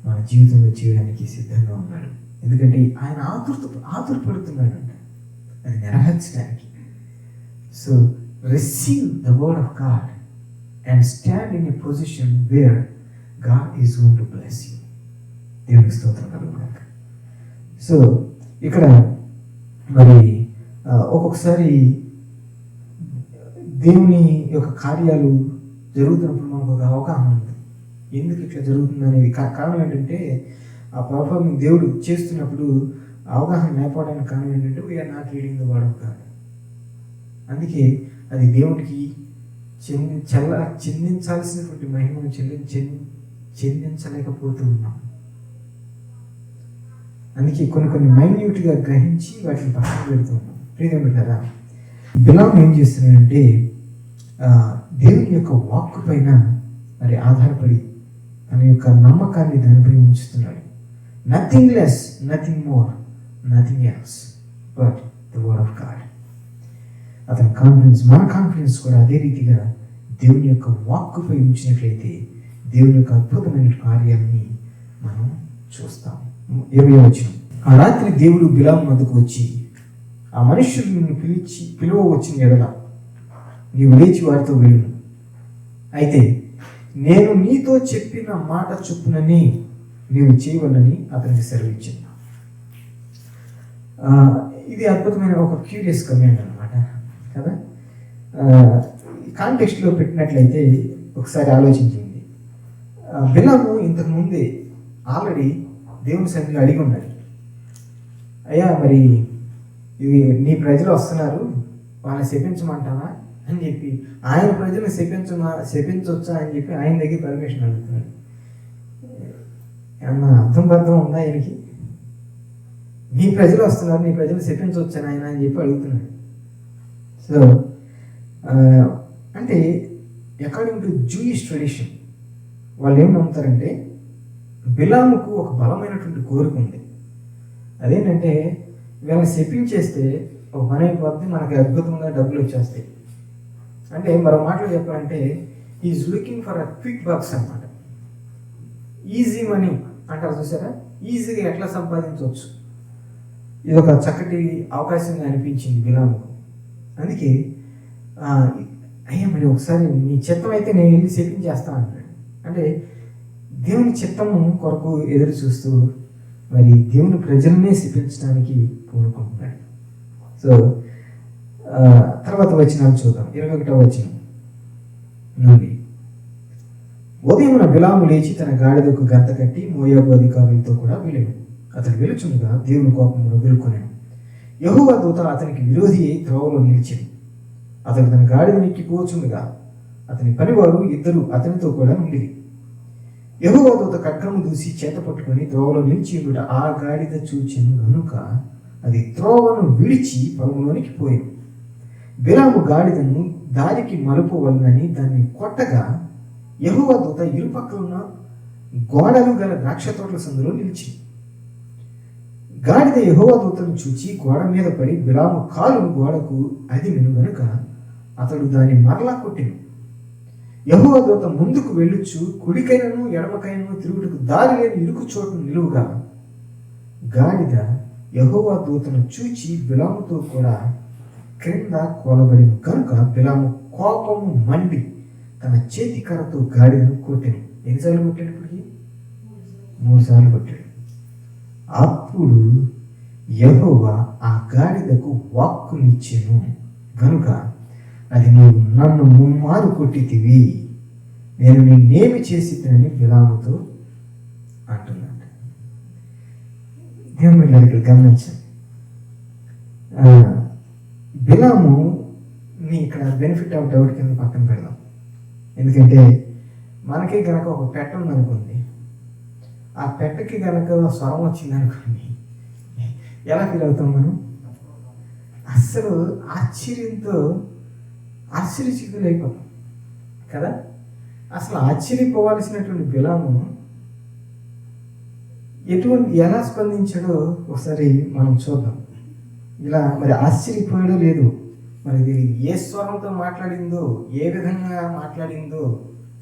S3: మన జీవితంలో చేయడానికి సిద్ధంగా ఉన్నాడు. ఎందుకంటే ఆయన ఆతురపడుతున్నాడంట అది నెరవేర్చడానికి. So receive the word of God and stand in a position where God is going to bless you. దేవునికి స్తోత్రం కలుగుగాక. సో ఇక్కడ మరి ఒక్కొక్కసారి దేవుని యొక్క కార్యాలు జరుగుతున్నప్పుడు మనకు ఒక అవగాహన ఉంది, ఎందుకు ఇట్లా జరుగుతుంది అనేది. కారణం ఏంటంటే ఆ పర్ఫార్మింగ్ దేవుడు చేస్తున్నప్పుడు అవగాహన లేకపోవడానికి కారణం ఏంటంటే we're not reading the word of God. అందుకే అది దేవుడికి చెందించాల్సినటువంటి మహిమను చెందించలేకపోతూ ఉన్నాం. అందుకే కొన్ని మైన్యూట్గా గ్రహించి వాటిని పక్కన పెడుతూ ఉన్నాం. ప్రియమైన బిడ్డలారా, బిలాము ఏం చేస్తున్నాడంటే దేవుని యొక్క వాక్కు పైన మరి ఆధారపడి తన యొక్క నమ్మకాన్ని దానిపై ఉంచుతున్నాడు. Nothing less, nothing more, nothing else but the word of God. అతని కాన్ఫిడెన్స్, మన కాన్ఫిడెన్స్ కూడా అదే రీతిగా దేవుని యొక్క వాక్కుపై ఉంచినట్లయితే దేవుని యొక్క అద్భుతమైన కార్యాన్ని మనం చూస్తాం. 20వ వచనం, ఆ రాత్రి దేవుడు బిలాము వద్దకు వచ్చి, ఆ మనుష్యులు నిన్ను పిలువ వచ్చిన ఎడల నీవు లేచి వారితో వెళ్ళు, అయితే నేను నీతో చెప్పిన మాట చొప్పునని నీవు చేయవలని అతనికి సెలవిచ్చింది. ఇది అద్భుతమైన ఒక క్యూరియస్ కమాండ్ అనమాట కదా. కాంటెక్స్ట్లో పెట్టినట్లయితే ఒకసారి ఆలోచించింది. బిలాము ఇంతకు ముందే ఆల్రెడీ దేవుని సన్నిధిలో అడిగి ఉన్నాడు, అయ్యా మరి ఇవి నీ ప్రజలు వస్తున్నారు, వాళ్ళని శపించమంటావా అని చెప్పి, ఆయన ప్రజలను శపించవచ్చా అని చెప్పి ఆయన దగ్గర పర్మిషన్ అడుగుతున్నాడు. ఏమన్నా అర్థం ఉందా ఆయనకి? నీ ప్రజలు వస్తున్నారు, నీ ప్రజలు శపించవచ్చా ఆయన అని చెప్పి అడుగుతున్నాడు. సో అంటే అకార్డింగ్ టు జూయిష్ ట్రెడిషన్ వాళ్ళు ఏం నమ్ముతారంటే, బిలాముకు ఒక బలమైనటువంటి కోరిక ఉంది. అదేంటంటే వీళ్ళని శపించేస్తే ఒక పని అయిపోద్ది, మనకి అద్భుతంగా డబ్బులు వచ్చేస్తాయి. అంటే మరో మాటలు చెప్పాలంటే is looking for a quick bucks అన్నమాట. ఈజీ మనీ అంటారు చూసారా, ఈజీగా ఎట్లా సంపాదించవచ్చు, ఇది ఒక చక్కటి అవకాశంగా అనిపించింది బిలాముకు. అందుకే అయ్యా మరి ఒకసారి నీ చిత్తం అయితే నేను వెళ్ళి శపించేస్తా అంటాడు. అంటే దేవుని చిత్తము కొరకు ఎదురు చూస్తూ మరి దేవుని ప్రజలనే శపించడానికి పూనుకుంటున్నాడు. సో తర్వాత వచనాలు చూద్దాం. 21వ వచనం నుండి, ఉదయమున బిలాము లేచి తన గాడిదకు గంత కట్టి మోయాబు అధికారులతో కూడా వెళ్ళాడు. అతడు వెలుచుండగా దేవుని కోపం రగులుకొనెను. యెహోవా దూత అతనికి విరోధి అయి త్రోవలో నిలిచెను. అతడు తన గాడిదను ఎక్కిపోచుండగా అతని పనివారు ఇద్దరు అతనితో కూడా ఉండిరి. యెహోవా దూత ఖడ్గము దూసి చేత పట్టుకుని త్రోవలో నిలిచి ఉండుట ఆ గాడిద చూచెను గనుక అది త్రోవను విడిచి పొలంలోనికి పోయింది. బిలాము గాడిదను దారికి మలుపు వలనని దాన్ని కొట్టగా యెహోవా దూత ఇరుపక్కలున్న గోడలు గల ద్రాక్ష తోటల సందులో నిలిచి, గాడిద యెహోవా దూతను చూచి గోడ మీద పడి బిలాము కాలును గోడకు అదిమెను గనుక అతడు దాన్ని మరలా కొట్టెను. యెహోవా దూత ముందుకు వెళ్ళుచు కుడికైనను ఎడమకైనను తిరుగుటకు దారి లేని ఇరుకు చోటును నిలువుగా గాడిద యెహోవా దూతను చూచి బిలాముతో కూడా క్రింద కోలబడిన కనుక బిలాము కోపము మండి తన చేతి కర్రతో గాడిదను కొట్టెను. ఎన్నిసార్లు కొట్టాడు? ఇప్పటికి 3 సార్లు కొట్టాడు. అప్పుడు యెహోవా ఆ గాడిదకు వాక్కునిచ్చెను గనుక అది నీవు నన్ను ముమ్మారు కొట్టితివి, నేను నిన్నేమి చేసినని బిలాముతో అంటున్నాడు. దేవుని బిడ్డలు ఇక్కడ గమనించండి, బిలాము నీ ఇక్కడ బెనిఫిట్ ఆఫ్ డౌట్ కింద పక్కన పెడదాం. ఎందుకంటే మనకి గనక ఒక పెట్ట ఉందనుకోండి, ఆ పెట్టకి గనక స్వరం వచ్చింది అనుకోండి, ఎలా ఫీల్ అవుతాం మనం? అస్సలు ఆశ్చర్యచకితులైపోతాం కదా. అసలు ఆశ్చర్యపోవాల్సినటువంటి బిలాము ఎలా స్పందించాడో ఒకసారి మనం చూద్దాం. ఇలా మరి ఆశ్చర్యపోయాడో లేదు, మరి ఇది ఏ స్వరంతో మాట్లాడిందో, ఏ విధంగా మాట్లాడిందో.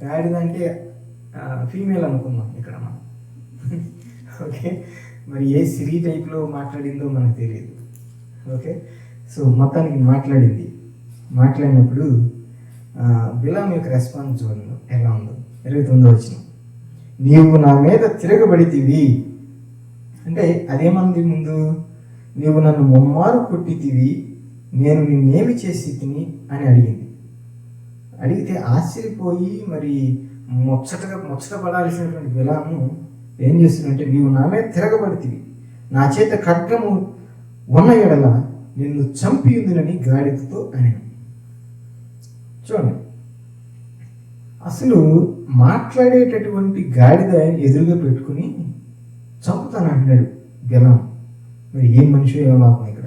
S3: గాడిదంటే ఫీమేల్ అనుకుందాం ఇక్కడ మనం, ఓకే. మరి ఏ సిరీ టైప్లో మాట్లాడిందో మనకు తెలియదు, ఓకే. సో మొత్తానికి మాట్లాడినప్పుడు బిలాము యొక్క రెస్పాన్స్ చూడండి ఎలా ఉందో. 29వ వచనం, నీవు నా మీద తిరగబడితివి అంటే అదేమంది ముందు, నీవు నన్ను ముమ్మారు కొట్టితివి, నేను నిన్నేమి చేసి తిని అని అడిగింది. అడిగితే ఆశ్చర్యపోయి మరి ముచ్చట పడాల్సినటువంటి బిలాము ఏం చేస్తుందంటే, నీవు నా మీద తిరగబడితివి, నా చేత ఖడ్గము ఉన్న ఎడల నిన్ను చంపి ఉందినని గాడిదతో అని. చూడండి, అసలు మాట్లాడేటటువంటి గాడిద ఎదురుగా పెట్టుకుని చంపుతానంటున్నాడు బిలాము. మరి ఏం మనిషి ఏమవుతుంది ఇక్కడ?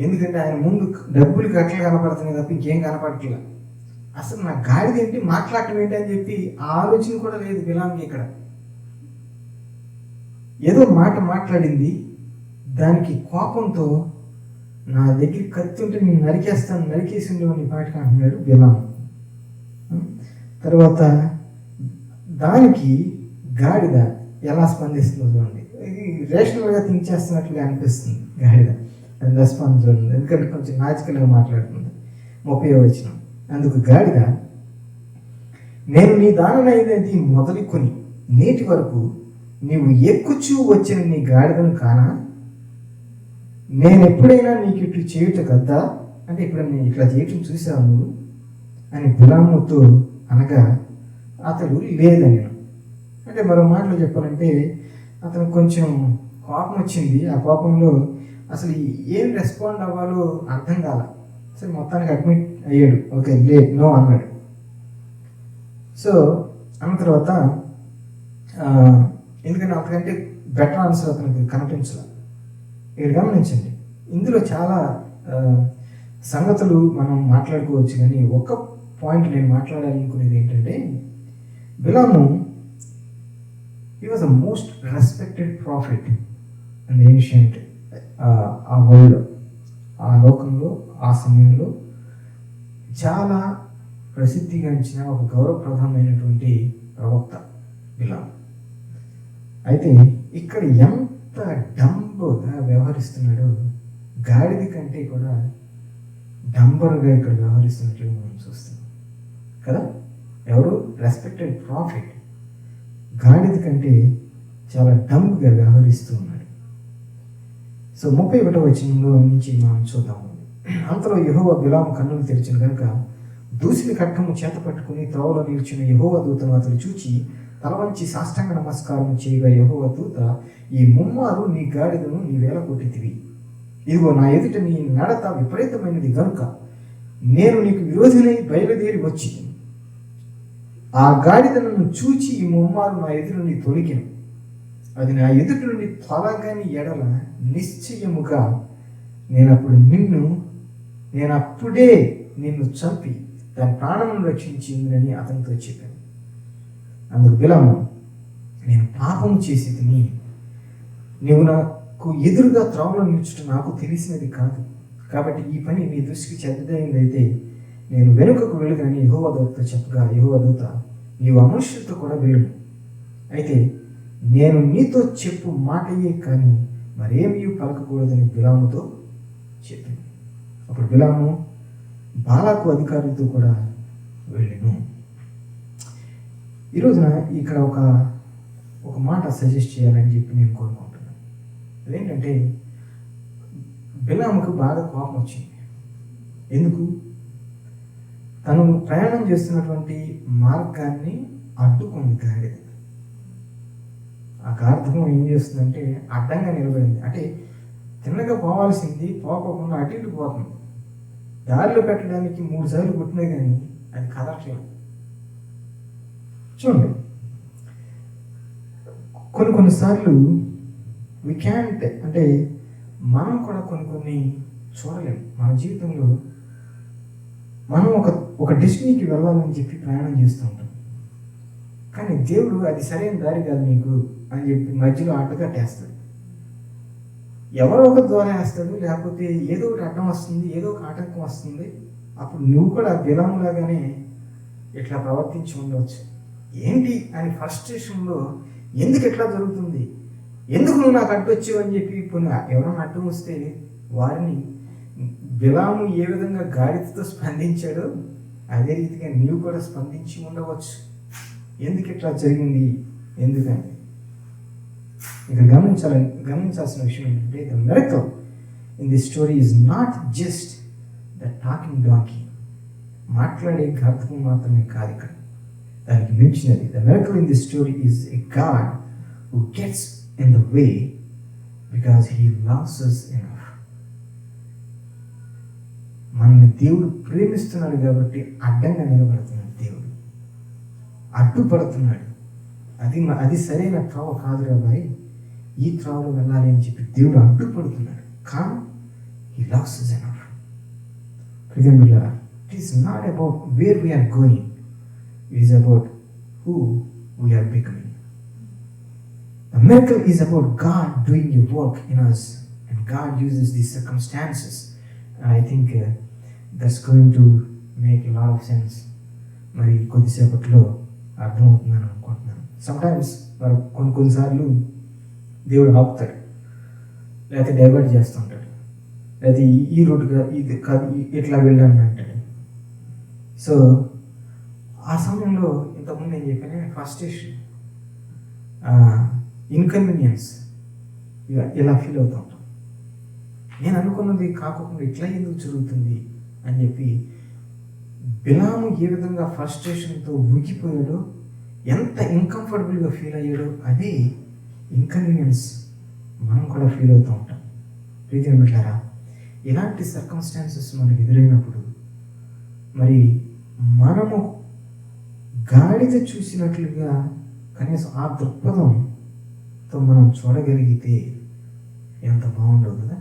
S3: ఎందుకంటే ఆయన ముందు డబ్బులు కట్టలు కనపడుతున్నాయి తప్ప ఇంకేం కనపడట్లేదు. అసలు నా గాడిద ఏంటి, మాట్లాడటం ఏంటి అని చెప్పి ఆలోచన కూడా లేదు బిలాంకి. ఇక్కడ ఏదో మాట మాట్లాడింది, దానికి కోపంతో నా దగ్గర కత్తి ఉంటే నేను నరికేసి ఉండేవాడిని పాటికి అంటున్నాడు బిలాము. తర్వాత దానికి గాడిద ఎలా స్పందిస్తుందో చూడండి. ఇది రేషనల్గా థింక్ చేస్తున్నట్లుగా అనిపిస్తుంది గాడిద దాని రెస్పాన్స్ చూడండి, ఎందుకంటే కొంచెం నాచికలుగా మాట్లాడుతుంది. 30వ వచనం, అందుకు గాడిద, నేను నీ దానమైనది మొదలుకొని నేటి వరకు నీవు ఎక్కుచూ వచ్చిన నీ గాడిదను కానా, నేను ఎప్పుడైనా నీకు ఇట్లు చేయుట కదా అంటే ఇప్పుడు నేను ఇట్లా చేయటం చూసావు నువ్వు అని బిలాముతో అనగా అతడు లేదని. అంటే మరో మాటలో చెప్పాలంటే అతను కొంచెం కోపం వచ్చింది. ఆ కోపంలో అసలు ఏం రెస్పాండ్ అవ్వాలో అర్థం కాల. అసలు మొత్తానికి అడ్మిట్ అయ్యాడు. ఓకే నో అన్నాడు. సో అన్న తర్వాత ఎందుకంటే అంతకంటే బెటర్ ఆన్సర్ అతనికి కనిపించాల. ఇక్కడ గమనించండి, ఇందులో చాలా సంగతులు మనం మాట్లాడుకోవచ్చు, కానీ ఒక పాయింట్ నేను మాట్లాడాలనుకునేది ఏంటంటే, బిలాము he was the most respected prophet in the ancient ఆ వరల్డ్, ఆ లోకంలో ఆ సమయంలో చాలా ప్రసిద్ధిగాంచిన ఒక గౌరవప్రదమైనటువంటి ప్రవక్త బిలాము. అయితే ఇక్కడ ఎంత డంబుగా వ్యవహరిస్తున్నాడో, గాడిద కంటే కూడా డంబర్గా ఇక్కడ వ్యవహరిస్తున్నట్లుగా మనం చూస్తున్నాం కదా. ఎవరు? రెస్పెక్టెడ్ ప్రాఫిట్ గాడిద కంటే చాలా డంబ్గా వ్యవహరిస్తూ ఉన్నాడు. సో 31వ వచనంలో నుంచి మనం చూద్దాము. అంతలో యెహోవా బిలాము కన్నులు తెరిచిన కనుక దూసిని ఖడ్గము చేత పట్టుకుని త్రోవలో నిలిచిన యెహోవా దూతను అతడు చూచి తల వంచి సాష్టాంగ నమస్కారం చేయగా యెహోవా దూత, ఈ ముమ్మారు నీ గాడిదను నీ వేల కొట్టితివి. ఇదిగో నా ఎదుట నీ నడత విపరీతమైనది గనుక నేను నీకు విరోధినై బయలుదేరి వచ్చి ఆ గాడిదను చూచి ఈ ముమ్మారు నా ఎదురు నీ తొలిగిన అది నా ఎదుటి నుండి తొలగని ఎడల నిశ్చయముగా నేనప్పుడే నిన్ను చంపి దాని ప్రాణమును రక్షించిందని అతనితో చెప్పాను. అందుకు బిలాము, నేను పాపం చేసి తిని నీవు నాకు ఎదురుగా త్రోవలో నిల్చుట నాకు తెలిసినది కాదు. కాబట్టి ఈ పని నీ దృష్టికి చెడ్డదైందైతే నేను వెనుకకు వెళ్ళునని యెహోవా దూతతో చెప్పగా యెహోవా దూత, నీవు మనుష్యులతో కూడా వెళ్ళుము. అయితే నేను నీతో చెప్పు మాటయే కానీ మరేమీ పలకకూడదని బిలాముతో చెప్పింది. అప్పుడు బిలాము బాలాకు అధికారులతో కూడా వెళ్ళాను. ఈరోజున ఇక్కడ ఒక మాట సజెస్ట్ చేయాలని చెప్పి నేను కోరుకుంటున్నాను. అదేంటంటే, బిలాముకు బాగా కోపం వచ్చింది. ఎందుకు? తను ప్రయాణం చేస్తున్నటువంటి మార్గాన్ని అడ్డుకుంది గాడిద. ఆ గాడిద ఏం చేస్తుందంటే అడ్డంగా నిలబడింది. అంటే తిన్నగా పోవాల్సింది పోకుండా అటు ఇటు పోతుంది. దారిలో పెట్టడానికి 3 సార్లు కొట్టినా కానీ అది కదలట్లేదు. చూడండి, కొన్నిసార్లు వి క్యాంట్, అంటే మనం కూడా కొన్ని చూడలేము. మన జీవితంలో మనం ఒక డెస్టినీకి వెళ్ళాలని చెప్పి ప్రయాణం చేస్తూ ఉంటాం. కానీ దేవుడు అది సరైన దారి కాదు నీకు అని చెప్పి మధ్యలో అడ్డుకట్టేస్తాడు. ఎవరో ఒక ద్వారా వేస్తాడు, లేకపోతే ఏదో ఒకటి అడ్డం వస్తుంది, ఏదో ఒక ఆటంకం వస్తుంది. అప్పుడు నువ్వు కూడా బిలాములాగానే ఇట్లా ప్రవర్తించి ఉండవచ్చు. ఏంటి అని ఫ్రస్ట్రేషన్లో ఎందుకు ఎట్లా జరుగుతుంది, ఎందుకు నువ్వు నాకు అడ్డు వచ్చావు అని చెప్పి ఎవరైనా అడ్డం వస్తే వారిని బిలాము ఏ విధంగా గాడిదతో స్పందించాడో అదే రీతిగా నీవు కూడా స్పందించి ఉండవచ్చు. ఎందుకు ఇట్లా జరిగింది, ఎందుకని ఇక్కడ గమనించాల్సిన విషయం ఏంటంటే, the miracle in the story is not just the talking donkey, మాట్లాడే గాడిద మాత్రమే కాదు ఇక్కడ, దానికి మించినది. The miracle in the story is a God who gets in the way because he loves us enough. మనల్ని దేవుడు ప్రేమిస్తున్నాడు కాబట్టి అడ్డంగా నిలబడుతున్నాడు. దేవుడు అడ్డుపడుతున్నాడు. అది సరైన త్రోవ కాదురా బాయ్, ఈ త్రోవలో వెళ్ళాలి అని చెప్పి దేవుడు అడ్డుపడుతున్నాడు. కానీ హీ లవ్స్ us enough. ప్రియమిత్రులారా, it is not about where we're going, it is about who we're becoming. The miracle is about God doing a work in us, and God uses these circumstances. And I think that's going to make a lot of sense. మరి కొద్దిసేపట్లో అర్థమవుతుందని అనుకుంటున్నాను. Sometimes మరి కొన్నిసార్లు దేవుడు ఆపుతాడు, లేకపోతే divert చేస్తుంటాడు, లేకపోతే ఈ రూట్గా ఇది కాదు ఇట్లా వెళ్ళాను అంటాడు. సో ఆ సమయంలో ఇంతకుముందు నేను చెప్పాను, ఫ్రస్ట్రేషన్, ఇన్కన్వీనియన్స్ ఇలా ఫీల్ అవుతూ ఉంటాం. నేను అనుకున్నది కాకుండా ఇట్లా ఎందుకు జరుగుతుంది అని చెప్పి బిలాము ఏ విధంగా ఫ్రస్ట్రేషన్తో ఊగిపోయాడో, ఎంత ఇన్కంఫర్టబుల్గా ఫీల్ అయ్యాడో, అదే ఇన్కన్వీనియన్స్ మనం కూడా ఫీల్ అవుతూ ఉంటాం. ప్రీతి బిడ్డలారా, ఇలాంటి సర్కమ్స్టాన్సెస్ మనకు ఎదురైనప్పుడు మరి మనము గాడిద చూసినట్లుగా కనీసం ఆ దృక్పథంతో మనం చూడగలిగితే ఎంత బాగుండవు కదా.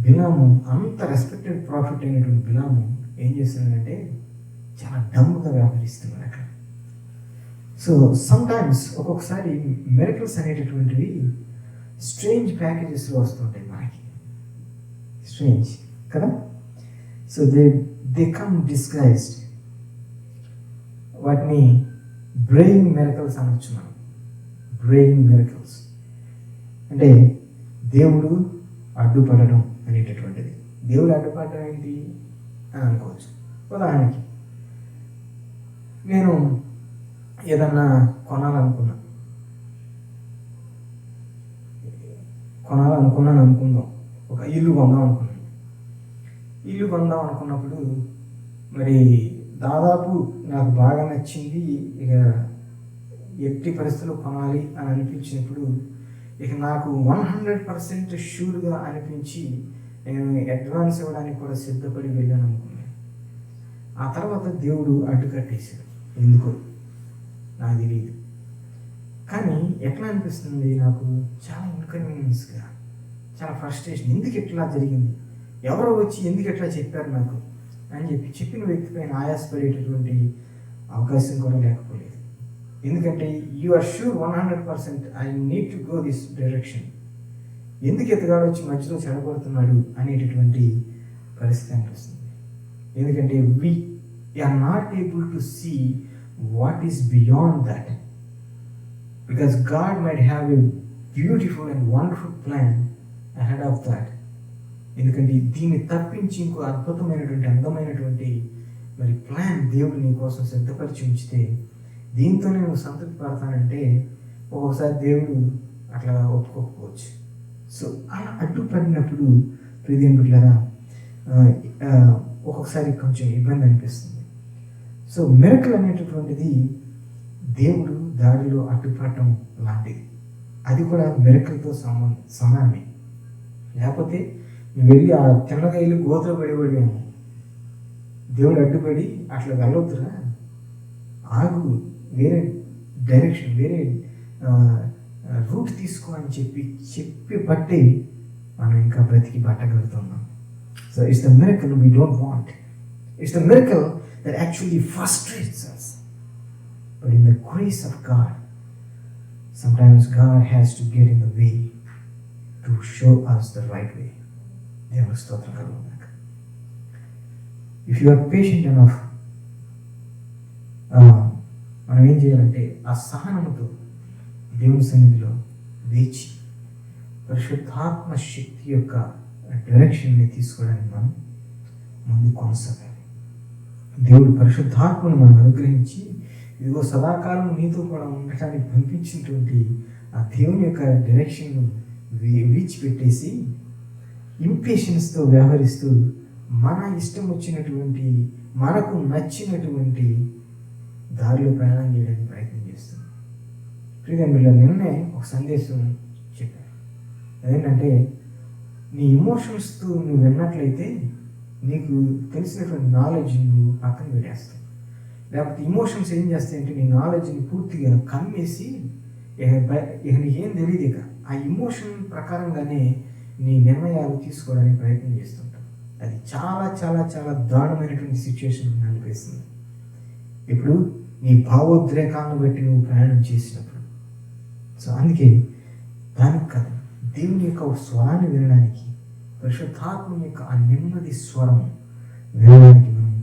S3: బిలాము, అంత రెస్పెక్టెడ్ ప్రాఫిట్ అయినటువంటి బిలాము ఏం చేస్తున్నాడంటే చాలా డమ్గా వ్యవహరిస్తున్నాడు అక్కడ. సో సమ్టైమ్స్ ఒక్కొక్కసారి మిరకల్స్ అనేటటువంటివి స్ట్రేంజ్ ప్యాకేజెస్లో వస్తుంటాయి మనకి. స్ట్రేంజ్ కదా. So they come disguised. వాటిని బ్రెయిన్ మిరకల్స్ అనొచ్చు మనం. బ్రెయిన్ మిరకల్స్ అంటే దేవుడు అడ్డుపడడం అనేటటువంటిది. దేవుడు అడ్డుపడడం ఏంటి అని అనుకోవచ్చు. ఉదాహరణకి నేను ఏదన్నా కొనాలనుకున్నాను అనుకుందాం. ఒక ఇల్లు కొందాం అనుకున్నప్పుడు మరి దాదాపు నాకు బాగా నచ్చింది, ఇక ఎట్టి పరిస్థితుల్లో కొనాలి అని అనిపించినప్పుడు ఇక నాకు 100% షూర్గా అనిపించి నేను అడ్వాన్స్ ఇవ్వడానికి కూడా సిద్ధపడి వెళ్ళాను అనుకున్నాను. ఆ తర్వాత దేవుడు అడ్డుకట్టేశాడు. ఎందుకో నాకు తెలియదు, కానీ ఎట్లా అనిపిస్తుంది నాకు, చాలా ఇన్కన్వీనియన్స్గా, చాలా ఫ్రస్ట్రేషన్. ఎందుకు ఎట్లా జరిగింది, ఎవరో వచ్చి ఎందుకు ఎట్లా చెప్పారు నాకు అని చెప్పిన వ్యక్తి పైన ఆయాసపడేటటువంటి అవకాశం కూడా లేకపోలేదు. ఎందుకంటే you are sure 100% I need to go this direction. ఎందుకు ఎత్తగాడు వచ్చి మధ్యలో చెడగొడుతున్నాడు అనేటటువంటి పరిస్థితి అనిపిస్తుంది. ఎందుకంటే we are not able to see what is beyond that, because God might have a beautiful and wonderful plan ahead of that. ఎందుకంటే దీన్ని తప్పించి ఇంకో అద్భుతమైనటువంటి, అందమైనటువంటి మరి ప్లాన్ దేవుడు నీ కోసం సిద్ధపరిచి ఉంచితే దీంతోనే నువ్వు సంతృప్తి పడతానంటే ఒక్కొక్కసారి దేవుడు అట్లా ఒప్పుకోకపోవచ్చు. సో అలా అడ్డుపడినప్పుడు ప్రియమైన బిడ్డలారా ఒక్కొక్కసారి కొంచెం ఇబ్బంది అనిపిస్తుంది. సో మిరకల్ అనేటటువంటిది దేవుడు దారిలో అడ్డుపడటం లాంటిది. అది కూడా మిరకల్తో సమానమే. లేకపోతే నువ్వు వెళ్ళి ఆ తిన్నగాయలు గోతులు పడిపోయాము, దేవుడు అడ్డుపడి అట్లా వెళ్ళొద్దురా, ఆగు, వేరే డైరెక్షన్, వేరే రూట్ తీసుకో అని చెప్పి బట్టి మనం ఇంకా బ్రతికి బట్టగలుగుతున్నాం. So it's the miracle we don't want. It's the miracle that actually frustrates us. But in the grace of God, sometimes God has to get in the way to show us the right way. దేవుని స్తోత్రం కలుగును గాక. If you are patient enough, మనం ఏం చేయాలంటే ఆ సహనముతో దేవుని సన్నిధిలో వేచి పరిశుద్ధాత్మ శక్తి యొక్క డైరెక్షన్ని తీసుకోవడానికి మనం ముందు కొనసాగాలి. దేవుడు పరిశుద్ధాత్మను మనం అనుగ్రహించి ఇదిగో సదాకాలం నీతో కూడా ఉండటానికి పంపించినటువంటి ఆ దేవుని యొక్క డైరెక్షన్ను విడిచిపెట్టేసి ఇంపేషన్స్తో వ్యవహరిస్తూ మన ఇష్టం వచ్చినటువంటి, మనకు నచ్చినటువంటి దారిలో ప్రయాణం చేయడానికి ప్రయత్నం చేస్తుంది. ప్రియమైన నిన్నే ఒక సందేశం చెప్పాను. అదేంటంటే నీ ఇమోషన్స్తో నువ్వు విన్నట్లయితే నీకు తెలిసినటువంటి నాలెడ్జ్ నువ్వు పక్కన పెట్టేస్తావు. లేకపోతే ఇమోషన్స్ ఏం చేస్తాయంటే నీ నాలెడ్జ్ని పూర్తిగా కమ్మేసి ఇక నీకేం తెలియదు. ఇక ఆ ఇమోషన్ ప్రకారంగానే నీ నిర్ణయాలు తీసుకోవడానికి ప్రయత్నం చేస్తుంటావు. అది చాలా చాలా చాలా దారుణమైనటువంటి సిచ్యువేషన్ అనిపిస్తుంది. ఇప్పుడు నీ భావోద్రేకాలను బట్టి నువ్వు ప్రయాణం చేసినప్పుడు. సో అందుకే దానికి కాదు, దేవుని యొక్క స్వరాన్ని వినడానికి, పరిశుద్ధాత్మ యొక్క ఆ నెమ్మది స్వరం వినడానికి మనం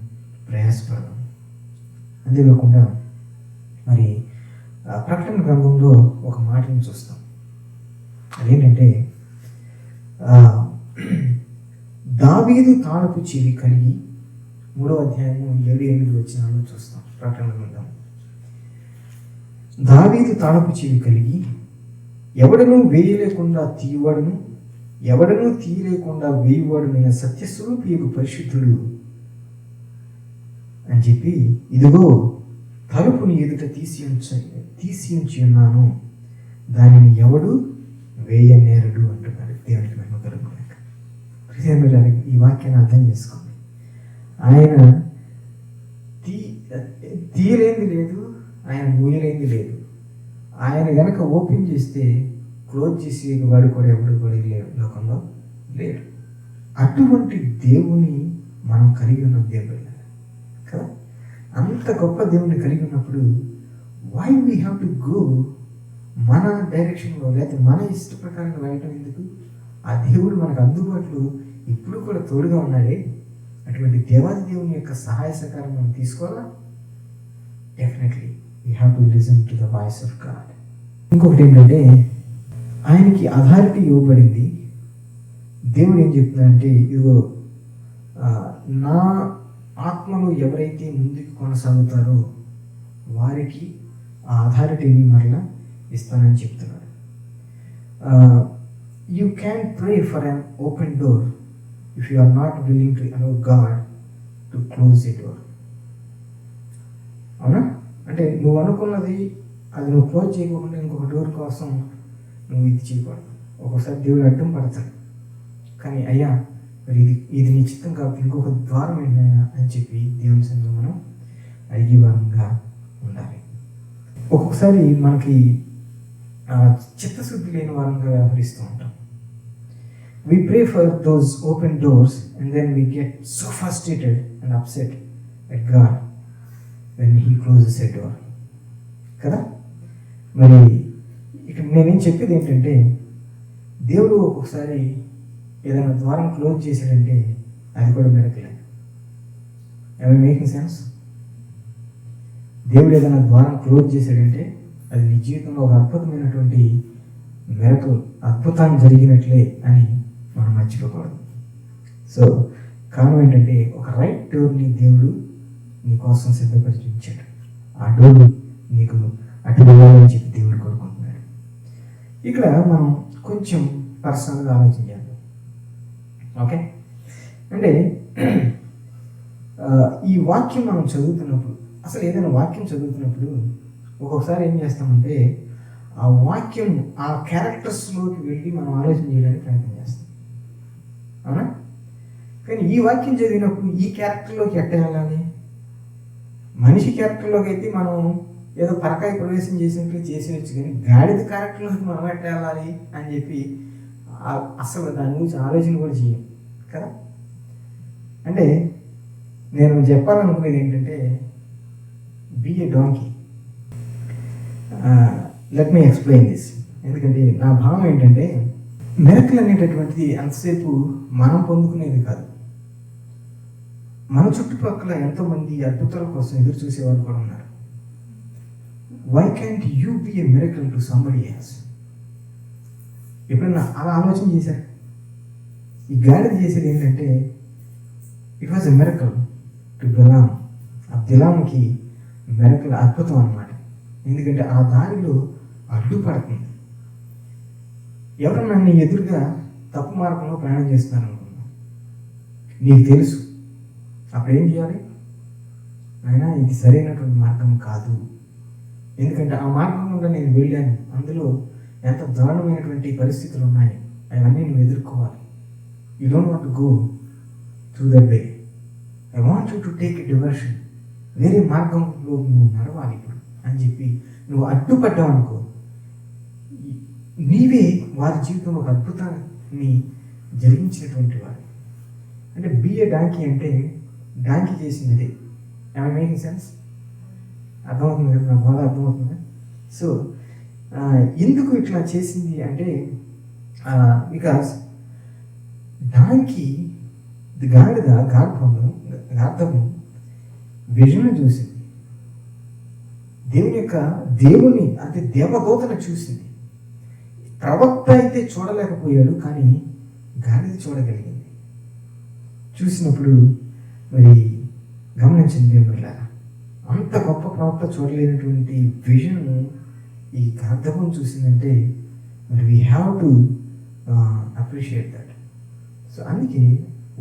S3: ప్రయాసపడదాం. అంతేకాకుండా మరి ప్రకటన గ్రంథంలో ఒక మాటను చూస్తాం. అదేంటంటే దావీదు తాళపు చెవి కలిగి 3వ అధ్యాయము 7-8 వచనాల్లో చూస్తాం. ప్రకటన గ్రంథం. దావీదు తాళపు చెవి కలిగి ఎవడనూ వేయలేకుండా తీయవాడును, ఎవడనూ తీయలేకుండా వేయవాడునైన సత్యస్వరూపి పరిశుద్ధుడు అని చెప్పి, ఇదిగో తలుపుని ఎదుట తీసి ఉంచి ఉన్నాను, దానిని ఎవడు వేయనేరడు అంటున్నాడు. దేవునికి మహిమ కలుగుగాక. ఈ వాక్యాన్ని అర్థం చేసుకోండి. ఆయన తీయలేంది లేదు, ఆయన మూయలేంది లేదు. ఆయన కనుక ఓపెన్ చేస్తే క్లోజ్ చేసి వాడు కూడా ఎవడు కూడా లోకంలో లేడు. అటువంటి దేవుని మనం కలిగి ఉన్న దేవుడు కదా. అంత గొప్ప దేవుని కలిగి ఉన్నప్పుడు why we have to go మన డైరెక్షన్లో, లేకపోతే మన ఇష్ట ప్రకారంగా వెళ్ళటం ఎందుకు? ఆ దేవుడు మనకు అందుబాటులో ఇప్పుడు కూడా తోడుగా ఉన్నాడే. అటువంటి దేవాది దేవుని యొక్క సహాయ సహకారం మనం తీసుకోవాలా? Definitely we have to listen to the voice of God. ఇంకొకటి ఏంటంటే, ఆయనకి అథారిటీ ఇవ్వబడింది. దేవుడు ఏం చెప్తున్నాడంటే, ఇదిగో నా ఆత్మలో ఎవరైతే ముందుకు కొనసాగుతారో వారికి ఆ అథారిటీని మరలా ఇస్తానని చెప్తున్నాడు. You can pray for an open door if you are not willing to allow God to close a door. అవునా? అంటే నువ్వు అనుకున్నది అది నువ్వు క్లోజ్ చేయకుండా ఇంకొక డోర్ కోసం నువ్వు ఇది చేయకూడదు. ఒక్కోసారి దేవుడు అడ్డం పడతాడు, కానీ అయ్యా మరి ఇది నీ చిత్తం కాబట్టి ఇంకొక ద్వారం ఏంటైనా అని చెప్పి దేవుని సన్నిధిలో మనం అడిగే వారంగా ఉండాలి. ఒక్కొక్కసారి మనకి చిత్తశుద్ధి లేని వారంగా వ్యవహరిస్తూ ఉంటాం. We pray for those open doors and then we get so frustrated and upset at God when He closes a door. కదా? మరి ఇక్కడ నేనేం చెప్పేది ఏంటంటే, దేవుడు ఒక్కొక్కసారి ఏదైనా ద్వారం క్లోజ్ చేశాడంటే అది కూడా మిరకలే. Am I making sense? దేవుడు ఏదైనా ద్వారం క్లోజ్ చేశాడంటే అది నీ జీవితంలో ఒక అద్భుతమైనటువంటి మిరకల్, అద్భుతాన్ని జరిగినట్లే అని మనం మర్చిపోకూడదు. సో కారణం ఏంటంటే, ఒక రైట్ డోర్ని దేవుడు నీ కోసం సిద్ధపరిచి ఉంచాడు. ఆ డోర్ నీకు అటు వెళ్ళాలని చెప్పి దేవుడు కోరుకుంటున్నాడు. ఇక్కడ మనం కొంచెం పర్సనల్గా ఆలోచించాలి. ఓకే, అంటే ఈ వాక్యం మనం చదువుతున్నప్పుడు, అసలు ఏదైనా వాక్యం చదువుతున్నప్పుడు ఒక్కొక్కసారి ఏం చేస్తామంటే ఆ వాక్యం ఆ క్యారెక్టర్స్లోకి వెళ్ళి మనం ఆలోచన చేయడానికి ప్రయత్నం చేస్తాం. అవునా? కానీ ఈ వాక్యం చదివినప్పుడు ఈ క్యారెక్టర్లోకి ఎట్ట వెళ్ళాలి? మనిషి క్యారెక్టర్లోకి అయితే మనం ఏదో పరకాయ ప్రవేశం చేసినట్లు చేసేయచ్చు, కానీ గాడిద క్యారెక్టర్లోకి మనం ఎట్ట వెళ్ళాలి అని చెప్పి అసలు దాని గురించి ఆలోచన కూడా చేయం కదా. అంటే నేను చెప్పాలనుకునేది ఏంటంటే, be a donkey. Let me explain this. ఎందుకంటే నా భావం ఏంటంటే, మిరకల్ అనేటటువంటిది అంతసేపు మనం పొందుకునేది కాదు. మన చుట్టుపక్కల ఎంతోమంది అద్భుతాల కోసం ఎదురు చూసేవాళ్ళు కూడా ఉన్నారు. Why can't you be a miracle to somebody else? ఎప్పుడన్నా అలా ఆలోచన చేశారు? ఈ గాడిద చేసేది ఏంటంటే, it was a miracle to Balaam. ఆ బిలాంకి మిరకల్ అద్భుతం అన్నమాట. ఎందుకంటే ఆ దారిలో అడ్డుపడుతుంది. ఎవరన్నా నీ ఎదురుగా తప్పు మార్గంలో ప్రయాణం చేస్తున్నారు అనుకున్నా, నీకు తెలుసు, అప్పుడు ఏం చేయాలి? అయినా ఇది సరైనటువంటి మార్గం కాదు, ఎందుకంటే ఆ మార్గం గుండా నేను వెళ్ళాను, అందులో ఎంత దారుణమైనటువంటి పరిస్థితులు ఉన్నాయి, అవన్నీ నువ్వు ఎదుర్కోవాలి. You don't want to go through that way. I want you to take a డివర్షన్. వేరే మార్గంలో నువ్వు నడవాలి ఇప్పుడు అని చెప్పి నువ్వు అడ్డుపడ్డావు అనుకో, నీవే వారి జీవితంలో ఒక అద్భుతాన్ని జరిగించినటువంటి వాడు. అంటే బీ ఏ డాంకీ అంటే డాంకీ చేసినది. I making sense? అర్థమవుతుంది కదా? నా బాధ అర్థమవుతుందా? సో ఎందుకు ఇట్లా చేసింది అంటే, బికాస్ డాంకీ గాడిద గార్ధము విజన్ చూసింది, దేవుని అంటే దేవదూతను చూసింది. ప్రవక్త అయితే చూడలేకపోయాడు, కానీ గాడిద చూడగలిగింది. చూసినప్పుడు మరి గమనించండి దేవుళ్ళ, అంత గొప్ప ప్రవక్త చూడలేనటువంటి విజన్ ఈ గార్ధవం చూసిందంటే మరి we have to appreciate that. So అందుకే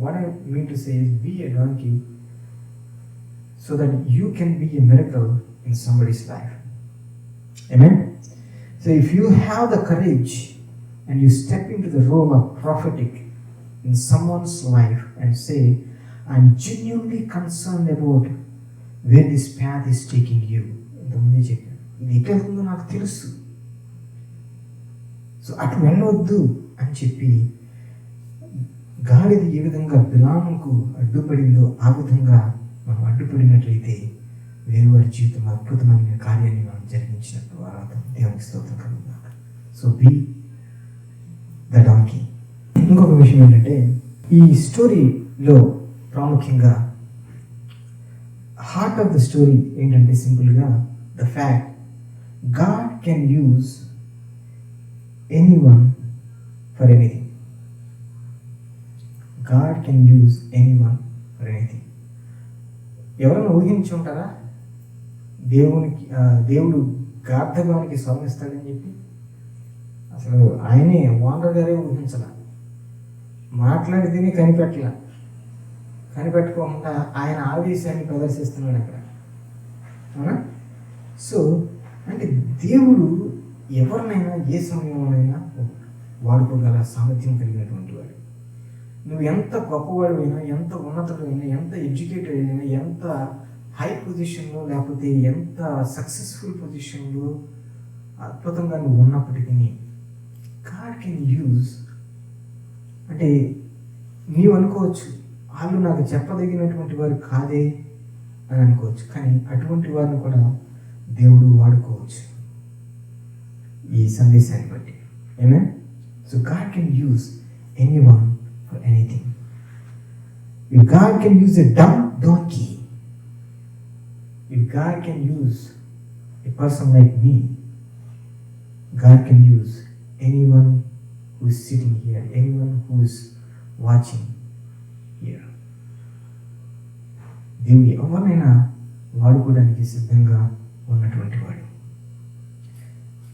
S3: what I mean to say is be a donkey so that you can be a miracle in somebody's life. Amen. So if you have the courage and you step into the role of prophetic in someone's life and say, I'm genuinely concerned about where this path is taking you. ఇంతకుముందే చెప్పాను, ఇది ఎక్కడ ఉందో నాకు తెలుసు, so అటు వెళ్ళవద్దు అని చెప్పి గాడిద ఏ విధంగా బిలాముకు అడ్డుపడిందో ఆ విధంగా మనం అడ్డుపడినట్లయితే వేరు వారి జీవితంలో అద్భుతమైన కార్యాన్ని మనం జరిగించినట్టు ఆరాధన. దేవునికి స్తోత్రం కలుగుగాక. So be the donkey. ఇంకొక విషయం ఏంటంటే, ఈ స్టోరీలో ప్రాముఖ్యంగా హార్ట్ ఆఫ్ ద స్టోరీ ఏంటంటే సింపుల్గా the fact God can use anyone for anything. God can use anyone for anything. ఎవరైనా ఊహించి ఉంటారా దేవుడు గార్ధగానికి స్వర్ణిస్తాడని చెప్పి? అసలు ఆయనే ఓనర్ గారే ఊహించాల, మాట్లాడితేనే కనిపెట్టుకోకుండా ఆయన ఆవేశాన్ని ప్రదర్శిస్తున్నాడు అక్కడ, అవునా? సో అంటే దేవుడు ఎవరినైనా ఏ సమయంలోనైనా వాడుకోగల సామర్థ్యం కలిగినటువంటి వాడు. నువ్వు ఎంత గొప్పవాడివైనా, ఎంత ఉన్నతుడైనా, ఎంత ఎడ్యుకేటెడ్ అయినా, ఎంత హై పొజిషన్లో లేకపోతే ఎంత సక్సెస్ఫుల్ పొజిషన్లో అద్భుతంగా నువ్వు ఉన్నప్పటికీ గాడ్ కెన్ యూజ్, అంటే నీవు అనుకోవచ్చు వాళ్ళు నాకు చెప్పదగినటువంటి వారు కాదే అని అనుకోవచ్చు, కానీ అటువంటి వారిని కూడా దేవుడు వాడుకోవచ్చు ఈ సందేశాన్ని బట్టి. Amen. So God can use anyone for anything. If God can use a dumb donkey, if God can use a person like me, God can use anyone who is sitting here, anyone who is watching here. దేవుడు ఎవరినైనా వాడుకోవడానికి సిద్ధంగా ఉన్నటువంటి వాడు.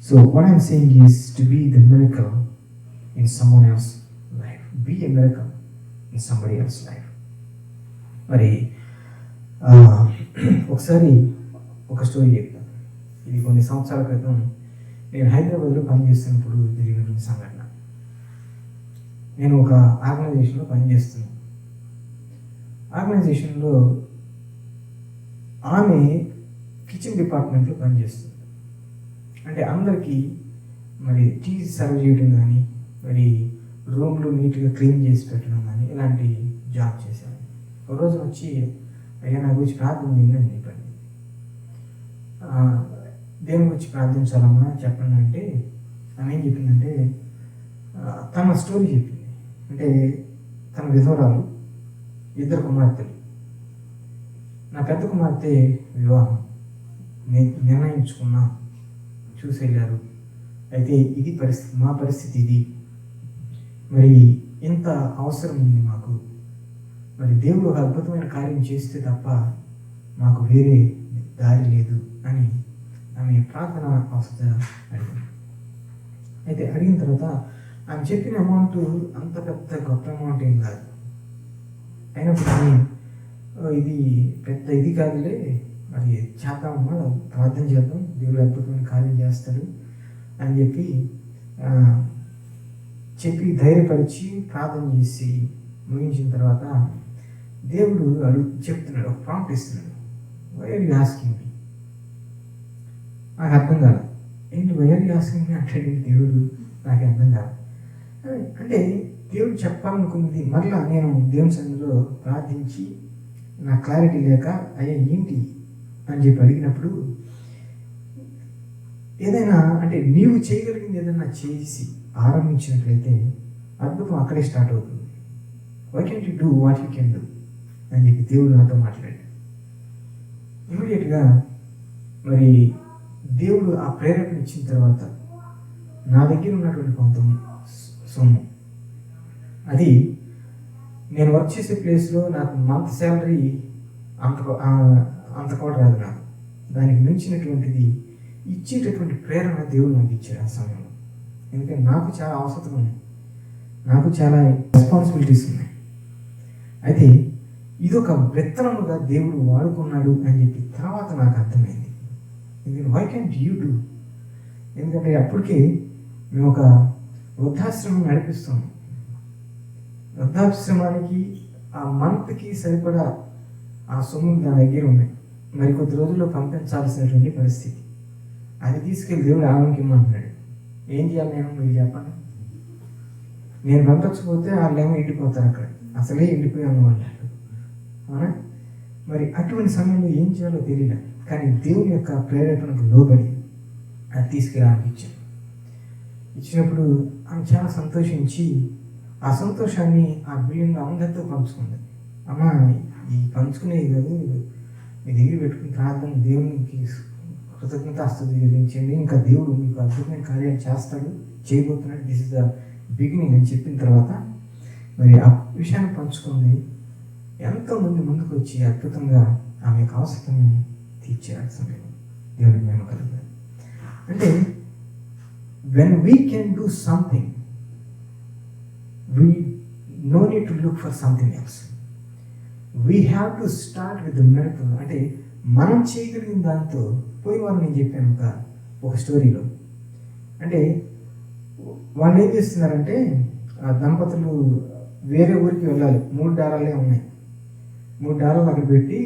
S3: So what I'm saying is to be the miracle in someone else's life. Be a miracle in somebody else's life. మరి ఒకసారి ఒక story చెప్తాను. ఇది కొన్ని సంవత్సరాల క్రితం నేను హైదరాబాద్లో పనిచేస్తున్నప్పుడు జరిగినటువంటి సంఘటన. నేను ఒక ఆర్గనైజేషన్లో పనిచేస్తున్నాను. ఆర్గనైజేషన్లో ఆమె కిచెన్ డిపార్ట్మెంట్లో పనిచేస్తుంది. అంటే అందరికీ మరి టీ సర్వ్ చేయడం కానీ, మరి రూమ్లు నీట్గా క్లీన్ చేసి పెట్టడం కానీ ఇలాంటి జాబ్ చేశాను. ఒక రోజు వచ్చి, అయ్యా నా గురించి ప్రార్థన చేయండి అని చెప్పండి. దేవుని గురించి ప్రార్థించాలమ్మా చెప్పండి అంటే ఆమె ఏం చెప్పిందంటే, తన స్టోరీ చెప్పింది. అంటే తన విధవరాలు, 2 కుమార్తెలు. నా పెద్ద కుమార్తె వివాహం నిర్ణయించుకున్నా, చూసి వెళ్ళారు. అయితే ఇది పరిస్థితి, మా పరిస్థితి ఇది, మరి ఇంత అవసరం ఉంది మాకు, మరి దేవుడు ఒక అద్భుతమైన కార్యం చేస్తే తప్ప మాకు వేరే దారి లేదు అని ఆమె ప్రార్థన అవసరం అడిగింది. అయితే అడిగిన తర్వాత ఆమె చెప్పిన అమౌంట్ అంత పెద్ద గొప్ప అమౌంట్ ఏం కాదు, అయినప్పటికీ ఇది పెద్ద ఇది కాదులే, మరి చేద్దామమ్మా, ప్రార్థన చేద్దాం, దేవుడు అద్భుతమైన కార్యం చేస్తాడు అని చెప్పి ధైర్యపరిచి ప్రార్థన చేసి ముగించిన తర్వాత దేవుడు చెప్తున్నాడు, ఒక ప్రాంప్ట్ ఇస్తున్నాడు. Why are you asking me? నాకు అర్థం కాదు. ఏంటి why are you asking me అంటే దేవుడు, నాకు అర్థం కాదు. అంటే దేవుడు చెప్పాలనుకున్నది మరలా నేను దేవుని సన్నిధిలో ప్రార్థించి నా క్లారిటీ లేక అయ్యా ఏంటి అని చెప్పి అడిగినప్పుడు, ఏదైనా అంటే నీవు చేయగలిగింది ఏదైనా చేసి ఆరంభించినట్లయితే అద్భుతం అక్కడే స్టార్ట్ అవుతుంది. Why can you do what you can do అని చెప్పి దేవుడు నాతో మాట్లాడాడు. ఇమీడియట్గా మరి దేవుడు ఆ ప్రేరేపణ ఇచ్చిన తర్వాత నా దగ్గర ఉన్నటువంటి కొంత సొమ్ము, అది నేను వర్క్ చేసే ప్లేస్లో నాకు మంత్ శాలరీ అంత కూడా రాదు నాకు, దానికి మించినటువంటిది ఇచ్చేటటువంటి ప్రేరణ దేవుడు నాకు ఇచ్చాడు ఆ సమయంలో. ఎందుకంటే నాకు చాలా అవసరం ఉన్నాయి, నాకు చాలా రెస్పాన్సిబిలిటీస్ ఉన్నాయి. అయితే ఇదొక విత్తనముగా దేవుడు వాడుకున్నాడు అని చెప్పి తర్వాత నాకు అర్థమైంది. Why can't you do? ఎందుకంటే అప్పటికే మేము ఒక వృద్ధాశ్రమం నడిపిస్తాం. వృద్ధాశ్రమానికి ఆ మంత్కి సరిపడా ఆ సొమ్ములు దాని దగ్గర ఉన్నాయి. మరి కొద్ది రోజుల్లో పంపించాల్సినటువంటి పరిస్థితి. అది తీసుకెళ్ళి దేవుడు ఆమెకి ఇమ్మంటున్నాడు. ఏం చేయాలి మీరు చెప్పండి? నేను పంపించకపోతే వాళ్ళేమో ఎండిపోతారు, అక్కడ అసలే ఎండిపోయి ఉన్నవాళ్ళు. అవునా? మరి అటువంటి సమయంలో ఏం చేయాలో తెలియదు. కానీ దేవుని యొక్క ప్రేరేపణకు లోబడి అది తీసుకెళ్ళి ఆమెకి ఇచ్చాను. ఇచ్చినప్పుడు ఆమె చాలా సంతోషించి ఆ సంతోషాన్ని ఆ బిల్డింగ్లో అందరితో పంచుకుంది. అమ్మ, ఈ పంచుకునేది కాదు, మీ దగ్గర పెట్టుకుని ప్రార్థన దేవునికి కృతజ్ఞతాస్తుతి చెల్లించండి, ఇంకా దేవుడు మీకు అద్భుతమైన కార్యాలు చేస్తాడు, చేయబోతున్నాడు, దిస్ ఇస్ ద బిగినింగ్ అని చెప్పిన తర్వాత మరి ఆ విషయాన్ని పంచుకుంది. ఎంతోమంది ముందుకు వచ్చి అద్భుతంగా ఆమె యొక్క అవసరం తీర్చారు. సమయం దేవుడికి మేము కలుగుతాం. అంటే when we can do something, we no need to look for something else. We have to start with the miracle. అంటే మనం చేయగలిగిన దాంతో పోయిన నేను చెప్పాను ఒక స్టోరీలో. అంటే వాళ్ళు ఏం చేస్తున్నారంటే ఆ దంపతులు వేరే ఊరికి వెళ్ళాలి. $3 ఉన్నాయి. $3 అక్కడ పెట్టి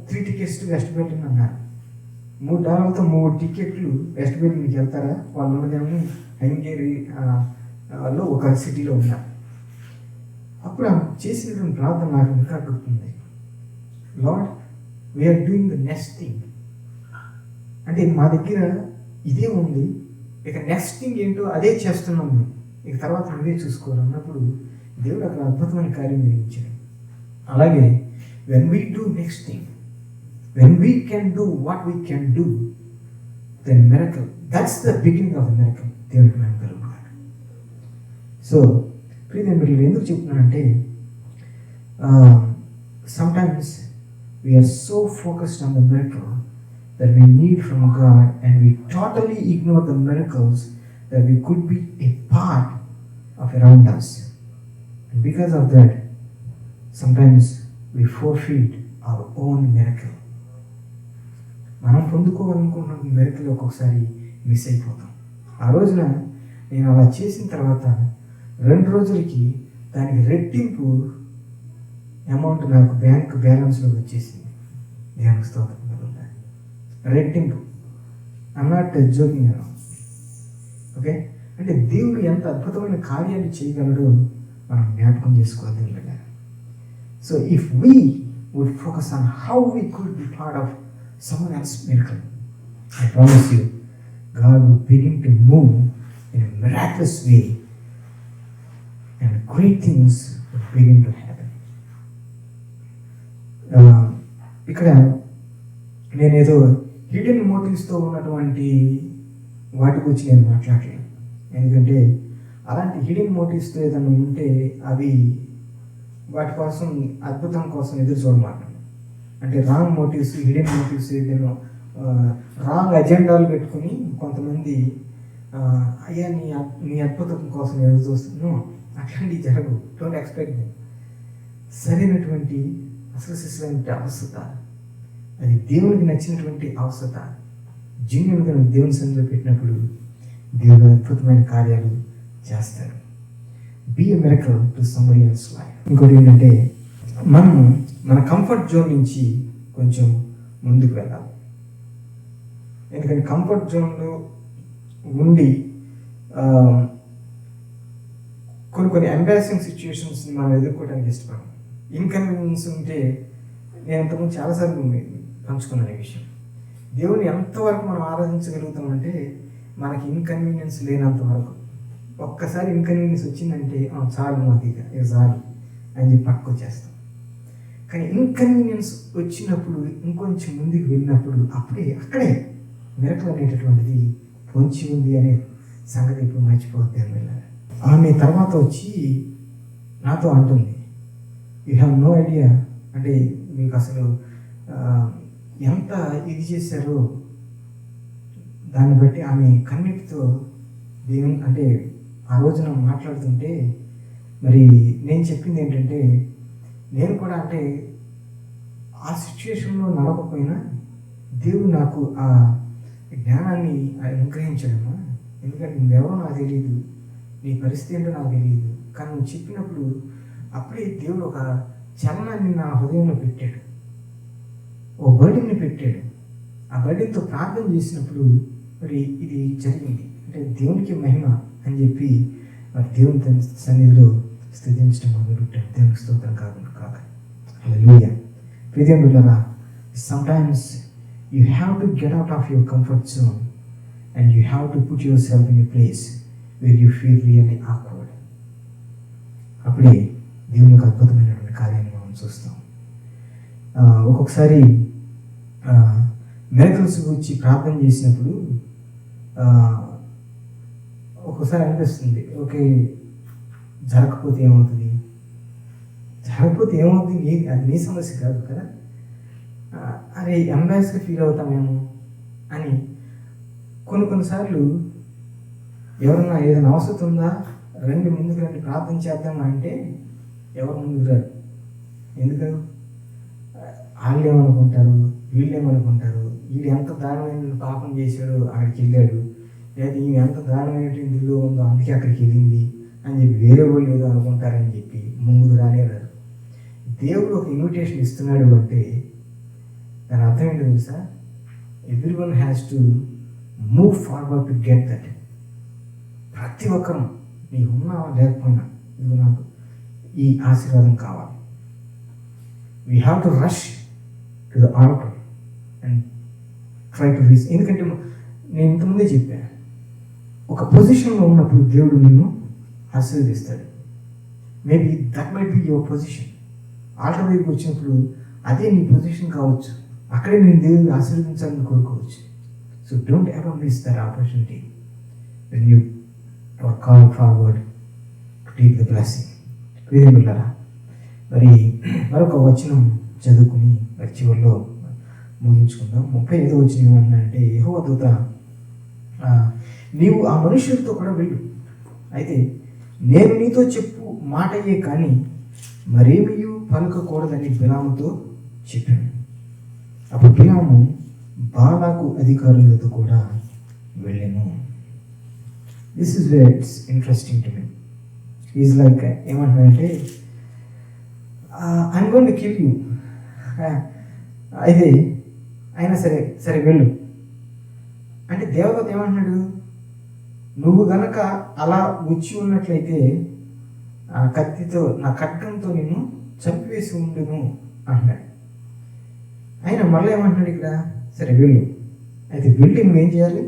S3: 3 tickets టు వెస్ట్ బెర్లిన్ అన్నారు. $3తో 3 టికెట్లు వెస్ట్ బెర్లిన్కి వెళ్తారా? వాళ్ళు ఉన్నదేమో హంగేరీలో ఒక సిటీలో ఉన్నారు. అప్పుడు చేసినటువంటి ప్రార్థన నాకు ఇంకా గుర్తుంది. Lord, we're doing the next thing. అంటే మా దగ్గర ఇదే ఉంది, ఇక నెక్స్ట్ థింగ్ ఏంటో అదే చేస్తున్నాం మేము, ఇక తర్వాత నువ్వే చూసుకోవాలన్నప్పుడు దేవుడు అక్కడ అద్భుతమైన కార్యం నిర్మించాడు. అలాగే when we do next thing, when we can do what we can do, then miracle, that's the beginning of the miracle. దేవుడికి మేము కలుగుతాడు. సో ప్రియదేవుడు ఎందుకు చెప్తున్నానంటే sometimes we are so focused on the miracle that we need from God, and we totally ignore the miracles that we could be a part of around us. And because of that, sometimes we forfeit our own miracle. మనం పొందుకోవాలనుకున్న miracle ఒక్కొక్కసారి miss అయిపోతాం. ఆ రోజున నేను అలా చేసిన తర్వాత 2 రోజులకి దానికి రెట్టింపు అమౌంట్ నాకు బ్యాంక్ బ్యాలెన్స్లోకి వచ్చేసింది. దేవునికి స్తోత్రం. రెట్టింపు. ఐమ్ నాట్ జోకింగ్ అలా. ఓకే, అంటే దేవుడు ఎంత అద్భుతమైన కార్యాలు చేయగలడో మనం జ్ఞాపకం చేసుకోవాలి. So if we would focus on how we could be part of someone else's miracle, I promise you, God will begin to move in a miraculous way, and great things will begin to happen. ఇక్కడ నేనేదో hidden మోటివ్స్తో ఉన్నటువంటి వాటి గురించి నేను మాట్లాడలేను. ఎందుకంటే అలాంటి hidden మోటివ్స్తో ఏదైనా ఉంటే అవి వాటి కోసం అద్భుతం కోసం ఎదురు చూడమాట. అంటే రాంగ్ మోటివ్స్, హిడెన్ మోటివ్స్, ఏదైనా రాంగ్ అజెండాలు పెట్టుకుని కొంతమంది అయ్యా నీ అద్భుతం కోసం ఎదురు చూస్తున్నాను, అట్లాంటివి జరగవు. Don't expect them. సరైనటువంటి అసలు అవసరత, అది దేవునికి నచ్చినటువంటి అవసరత, జెన్యూన్గా దేవుని సన్నిధిలో పెట్టినప్పుడు దేవుడు అద్భుతమైన కార్యాలు చేస్తాడు. Be a miracle to somebody else life. ఇంకోటి ఏంటంటే మనం మన కంఫర్ట్ జోన్ నుంచి కొంచెం ముందుకు వెళ్ళాలి. ఎందుకంటే కంఫర్ట్ జోన్లో ఉండి కొన్ని ఎంబారసింగ్ సిచ్యువేషన్స్ని మనం ఎదుర్కోవడానికి ఇష్టపడం. ఇన్కన్వీనియన్స్ ఉంటే నేను ఇంతకుముందు చాలాసార్లు పంచుకున్నాను ఈ విషయం. దేవుని ఎంతవరకు మనం ఆరాధించగలుగుతామంటే మనకి ఇన్కన్వీనియన్స్ లేనంత వరకు. ఒక్కసారి ఇన్కన్వీనియన్స్ వచ్చిందంటే చాలు, మాకు ఇక చాలు అని చెప్పి పక్కకు వచ్చేస్తాం. కానీ ఇన్కన్వీనియన్స్ వచ్చినప్పుడు ఇంకొంచెం ముందుకు వెళ్ళినప్పుడు అక్కడే మిరకల్ అనేటటువంటిది పొంచి ఉంది అనే సంగతి ఇప్పుడు మర్చిపోద్ది అని వెళ్ళాలి. ఆమె తర్వాత వచ్చి నాతో అంటుంది, యూ హ్యావ్ నో ఐడియా, అంటే మీకు అసలు ఎంత ఇది చేశారో దాన్ని బట్టి ఆమె కన్నీటితో దేవుని అంటే ఆ రోజున మాట్లాడుతుంటే మరి నేను చెప్పింది ఏంటంటే నేను కూడా అంటే ఆ సిచ్యువేషన్లో నడవకపోయినా దేవుడు నాకు ఆ జ్ఞానాన్ని అనుగ్రహించడమ్మా. ఎందుకంటే నువ్వెవరో నాకు తెలియదు, నీ పరిస్థితి ఏంటో నాకు తెలియదు, కానీ నువ్వు చెప్పినప్పుడు అప్పుడే దేవుడు ఒక చలనాన్ని నా హృదయంలో పెట్టాడు, ఓ బర్డెన్ని పెట్టాడు. ఆ బర్డెన్తో ప్రార్థన చేసినప్పుడు మరి ఇది జరిగింది. అంటే దేవునికి మహిమ అని చెప్పి మరి దేవుని సన్నిధిలో స్థుతించడం మొదలుపెట్టాను. దేవునికి స్తోత్రం కాక. హల్లెలూయా. ప్రియమిత్రులారా, sometimes you have to get out of your comfort zone and you have to put yourself in a place where you feel really awkward. అప్పుడే దేవునికి అద్భుతమైనటువంటి కార్యాన్ని మనం చూస్తాం. ఒక్కొక్కసారి మిరకల్స్ గురించి ప్రార్థన చేసినప్పుడు ఒక్కొక్కసారి అనిపిస్తుంది, ఓకే జరగకపోతే ఏమవుతుంది, అది నీ సమస్య కాదు కదా, అరే ఎంబారస్గా ఫీల్ అవుతామేమో అని. కొన్నిసార్లు ఎవరన్నా ఏదైనా అవసరం ఉందా, ముందుకు రండి ప్రార్థన చేద్దాం అంటే ఎవరు ముందుకు రారు. ఎందుకు? వాళ్ళు ఏమనుకుంటారు, వీళ్ళు ఏమనుకుంటారు, వీడు ఎంత దారుణమైన పాపం చేశాడు అక్కడికి వెళ్ళాడు, లేదా ఈమె ఎంత దారుణమైన ఇల్లు ఉందో అందుకే అక్కడికి వెళ్ళింది అని చెప్పి వేరే వాళ్ళు ఏదో అనుకుంటారని చెప్పి ముందుకు రాలేరు. దేవుడు ఒక ఇన్విటేషన్ ఇస్తున్నాడు అంటే దాని అర్థం ఏంటో తెలుసా? Everyone has to move forward to get that. ప్రతి ఒక్కరూ నీకు ఉన్నా లేకపోయినా నువ్వు నాకు ఈ ఆశీర్వాదం కావాలి. We have to rush to the altar and try to reach. ఎందుకంటే నేను ఇంతకుముందే చెప్పాను, ఒక పొజిషన్లో ఉన్నప్పుడు దేవుడు నిన్ను ఆశీర్వదిస్తాడు. Maybe that might be your position. Altar దగ్గరికి వచ్చినప్పుడు అదే నీ పొజిషన్ కావచ్చు, అక్కడే నేను దేవుడిని ఆశీర్వదించాలని కోరుకోవచ్చు. So don't ever miss that opportunity when you are called forward to take the blessing. ప్రియమిత్రులారా, మరి మరొక వచనం చదువుకుని మరి చివరిలో ముగించుకుందాం. 35వ వచనం ఏమన్నాడంటే, యెహోవా దూత నీవు ఆ మనుషులతో కూడా వెళ్ళు, అయితే నేను నీతో చెప్పు మాటయే కానీ మరేమీ పలకకూడదని బిలాముతో చెప్పాను. అప్పుడు బిలాము బాలాకు అధికారులతో కూడా వెళ్ళాను. This is where it's interesting to me. Is like ఏమంటున్నాడంటే, I'm going to kill you, అయితే అయినా సరే వెళ్ళు అంటే దేవదూత ఏమంటున్నాడు, నువ్వు గనక అలా వచ్చి ఉన్నట్లయితే ఆ కత్తితో నా ఖడ్గంతో నిన్ను చంపివేసి ఉండును అంటున్నాడు. ఆయన మళ్ళీ ఏమంటున్నాడు ఇక్కడ, సరే వెళ్ళు, అయితే వెళ్ళి నువ్వేం చేయాలి,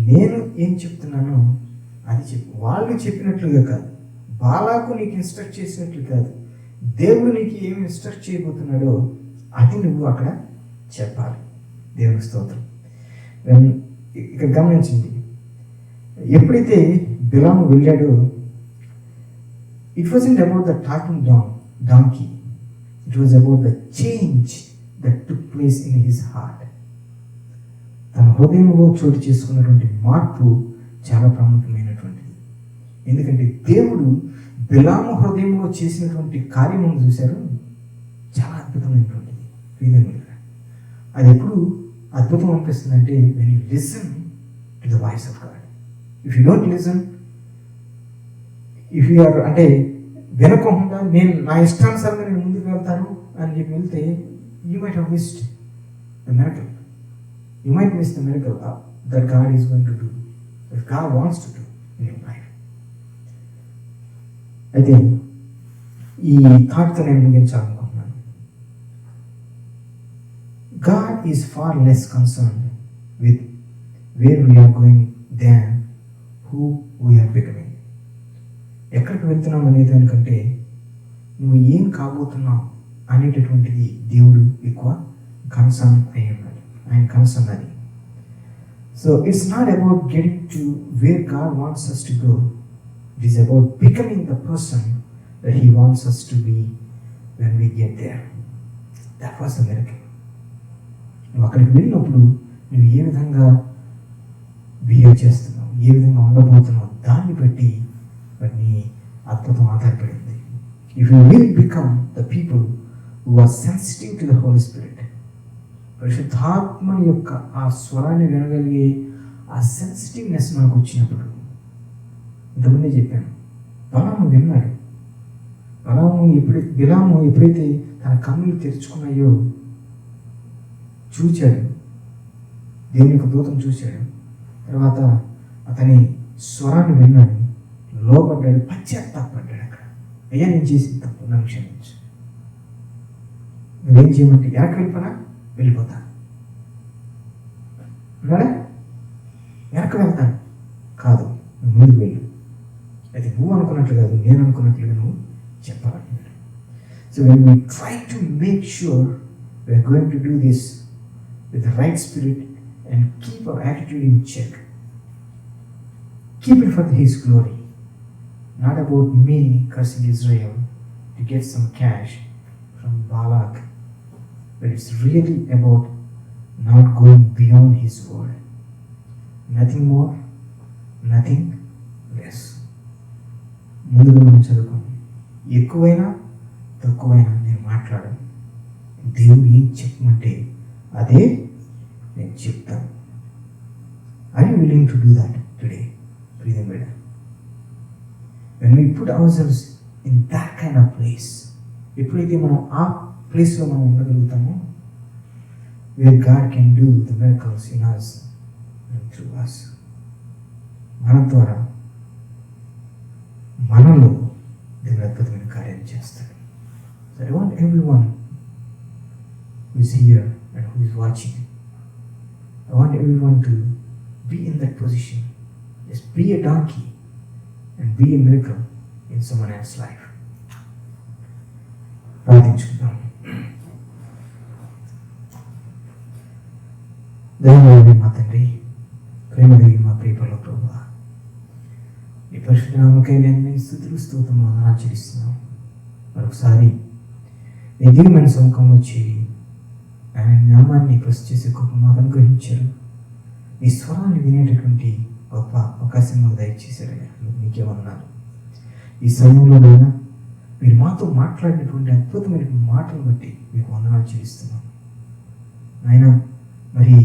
S3: నేను ఏం చెప్తున్నానో అది చెప్పు. వాళ్ళు చెప్పినట్లుగా కాదు, బాలాకు నీకు ఇన్స్ట్రక్ట్ చేసినట్లు కాదు, దేవుడు నీకు ఏమి ఇన్స్ట్రక్ట్ చేయబోతున్నాడో అది నువ్వు అక్కడ చెప్పాలి. దేవుని స్తోత్రం. ఇక్కడ గమనించండి, ఎప్పుడైతే బిలాము వెళ్ళాడో it wasn't about the talking donkey, it was about the change that took place in his heart. తన హృదయంలో చోటు చేసుకున్నటువంటి మార్పు చాలా ప్రాముఖ్యమైనటువంటిది. ఎందుకంటే దేవుడు బిలాము హృదయంలో చేసినటువంటి కార్యము చూశారు, చాలా అద్భుతమైనటువంటిది. అది ఎప్పుడు అద్భుతం అనిపిస్తుంది అంటే when you listen to the voice of God. If you don't listen, if you are అంటే వినకుండా నేను నా ఇష్టానుసారంగా నేను ముందుకు వెళ్తాను అని చెప్పి వెళ్తే you might have missed the miracle. You might miss the miracle that God is going to do, that God wants to do in your life. అయితే ఈ థాట్తో నేను ముగించాలనుకుంటున్నాను. God is far less concerned with where we are going than who we are becoming. ఎక్కడికి వెళ్తున్నాం అనే దానికంటే నువ్వు ఏం కాబోతున్నావు అనేటటువంటిది దేవుడు ఎక్కువ కన్సర్న్ అయి ఉన్నాడు. ఆయన కన్సర్న్ అది. So it's not about getting to where God wants us to go. It is about becoming the person that he wants us to be when we get there. That was the miracle. నువ్వు అక్కడికి వెళ్ళినప్పుడు నువ్వు ఏ విధంగా behave చేస్తున్నావు, ఏ విధంగా ఉండబోతున్నావు, దాన్ని బట్టి నీ అద్భుతం ఆధారపడింది. If you will become the people who are sensitive to the Holy Spirit, పరిశుద్ధాత్మని యొక్క ఆ స్వరాన్ని వినగలిగే ఆ సెన్సిటివ్నెస్ మనకు వచ్చినప్పుడు, ఇంతకుముందే చెప్పాను, బలాము విన్నాడు. బిలాము ఎప్పుడైతే తన కన్నులు తెరుచుకున్నాయో చూచాడు, దేవుని యొక్క దూతను చూశాడు. తర్వాత అతని స్వరాన్ని విన్నాడు, లోపడ్డాడు, పశ్చాత్తాపడ్డాడు. అక్కడ అయ్యా నేను చేసిన తప్పు, నన్ను క్షమించు. నువ్వేం చేయమంటే వెనక్కి వెళ్ళిపోతా అన్నాడా? వెనక్కి వెళ్తాను కాదు, నువ్వు ముందుకు వెళ్ళు. అది నువ్వు అనుకున్నట్లు కాదు, నేను అనుకున్నట్లుగా నువ్వు చెప్పాలంటున్నాడు. So when we try to make sure we're going to do this with the right spirit and keep our attitude in check, keep it for his glory, not about me cursing Israel to get some cash from Balak, but it's really about not going beyond his word. Nothing more, nothing less. ముందుగా మనం చదువుకోండి. ఎక్కువైనా తక్కువైనా నేను మాట్లాడను, దేవుడు ఏం చెప్పమంటే అదే నేను చెప్తాను. Are you willing to do that today? Breathing better. When we put ourselves in that kind of place, ఎప్పుడైతే మనం ఆ ప్లేస్లో మనం ఉండగలుగుతామో, where God can do the miracles in us and through us, మన ద్వారా మనలో దేవుని అద్భుతమైన కార్యం చేస్తాడు. So I want everyone who is here and who is watching, I want everyone to be in that position. Just be a donkey and be a miracle in someone else's life. ప్రార్థించుకుందాం. దయచేసి మా తండ్రి, ప్రేమ కలిగి మా ప్రియపరలో ప్రభువా, ఈ పరిశుద్ధ నామముకై నేను స్తుతులు స్తోత్రములు ఆచరిస్తున్నాను. మరొకసారి నీ దివ్యమైన సముఖంలో చేరి ఆయన నామాన్ని ప్రస్తుత చేసే గొప్ప మాకు అనుగ్రహించారు. నీ స్వరాన్ని వినేటటువంటి గొప్ప అవకాశం మాకు దయచేశారయ్యా, నీకేమన్నాను. ఈ సమయంలోనైనా మీరు మాతో మాట్లాడినటువంటి అద్భుతమైన మాటలు బట్టి మీకు వందనాలు చెల్లిస్తున్నాను నాయన. మరి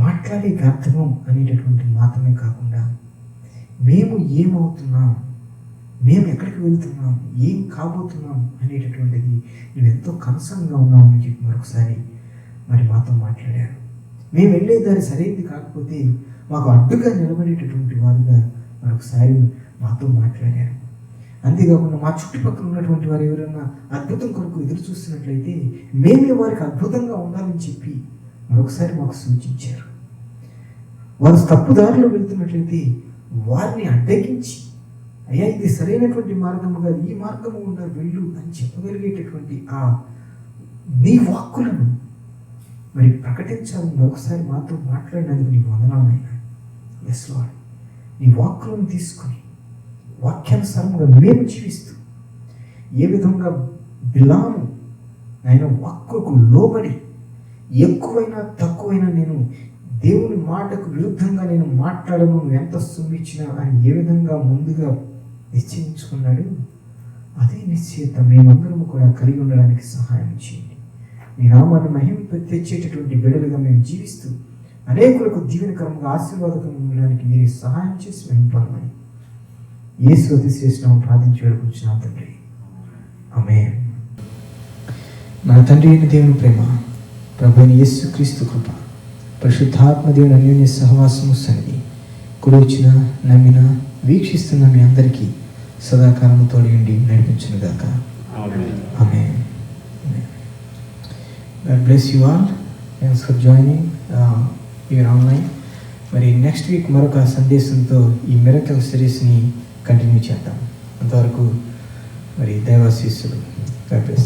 S3: మాట్లాడే గాత్రం అనేటటువంటి మాత్రమే కాకుండా మేము ఏమవుతున్నాం, మేము ఎక్కడికి వెళ్తున్నాం, ఏం కాబోతున్నాం అనేటటువంటిది నువ్వు ఎంతో కన్సర్న్గా ఉన్నామని చెప్పి మరొకసారి మరి మాతో మాట్లాడారు. మేము వెళ్ళే దారి సరైనది కాకపోతే మాకు అడ్డుగా నిలబడేటటువంటి వారుగా మరొకసారి మాతో మాట్లాడారు. అంతేకాకుండా మా చుట్టుపక్కల ఉన్నటువంటి వారు ఎవరైనా అద్భుతం కొరకు ఎదురు చూస్తున్నట్లయితే మేమే వారికి అద్భుతంగా ఉండాలని చెప్పి మరొకసారి మాకు సూచించారు. వారు తప్పుదారిలో వెళ్తున్నట్లయితే వారిని అడ్డగించి, అయ్యా ఇది సరైనటువంటి మార్గము కాదు, ఈ మార్గము గుండా వెళ్ళు అని చెప్పగలిగేటటువంటి ఆ నీ వాక్కులను మరి ప్రకటించాలని మరొకసారి మాతో మాట్లాడినందుకు నీకు వందనాలైనా. ఎస్ లార్డ్, నీ వాక్కులను తీసుకొని వాక్యానుసారంగా మేము జీవిస్తూ ఏ విధంగా బిలాము ఆయన వాక్కుకు లోబడి ఎక్కువైనా తక్కువైనా నేను దేవుని మాటకు విరుద్ధంగా నేను మాట్లాడను, నువ్వు ఎంత సుమ్మిచ్చినా అని ఏ విధంగా ముందుగా నిశ్చయించుకున్నాడు, అదే నిశ్చయిత మేమందరము కూడా కలిగి ఉండడానికి సహాయం చేయండి. నీ నామాన్ని మహిమ తెచ్చేటటువంటి బిడ్డలుగా మేము జీవిస్తూ అనేకులకు దీవెనకరంగా ఆశీర్వాదకరంగా ఉండడానికి మీరు సహాయం చేసి మహింపాలని యేసు అతి శ్రేష్ఠనామములో ప్రార్థించి వేడుకుంటున్నాను తండ్రి, ఆమేన్. మన తండ్రి అయిన దేవుని ప్రేమ, ప్రభు అయిన యేసుక్రీస్తు కృప, పరిశుద్ధాత్మ దేవుని అన్యోన్య సహవాసము సన్నిధి కూడొచ్చిన, నమ్మిన, వీక్షిస్తున్న మీ అందరికీ సదాకాలము తోడి ఉండి నడిపించును గాక. ఆమేన్. God bless you all. Thanks for joining here online. మరి నెక్స్ట్ వీక్ మరొక సందేశంతో ఈ మిరకల్ సిరీస్ని కంటిన్యూ చేద్దాం. అంతవరకు మరి దైవాశీస్సులు. God bless.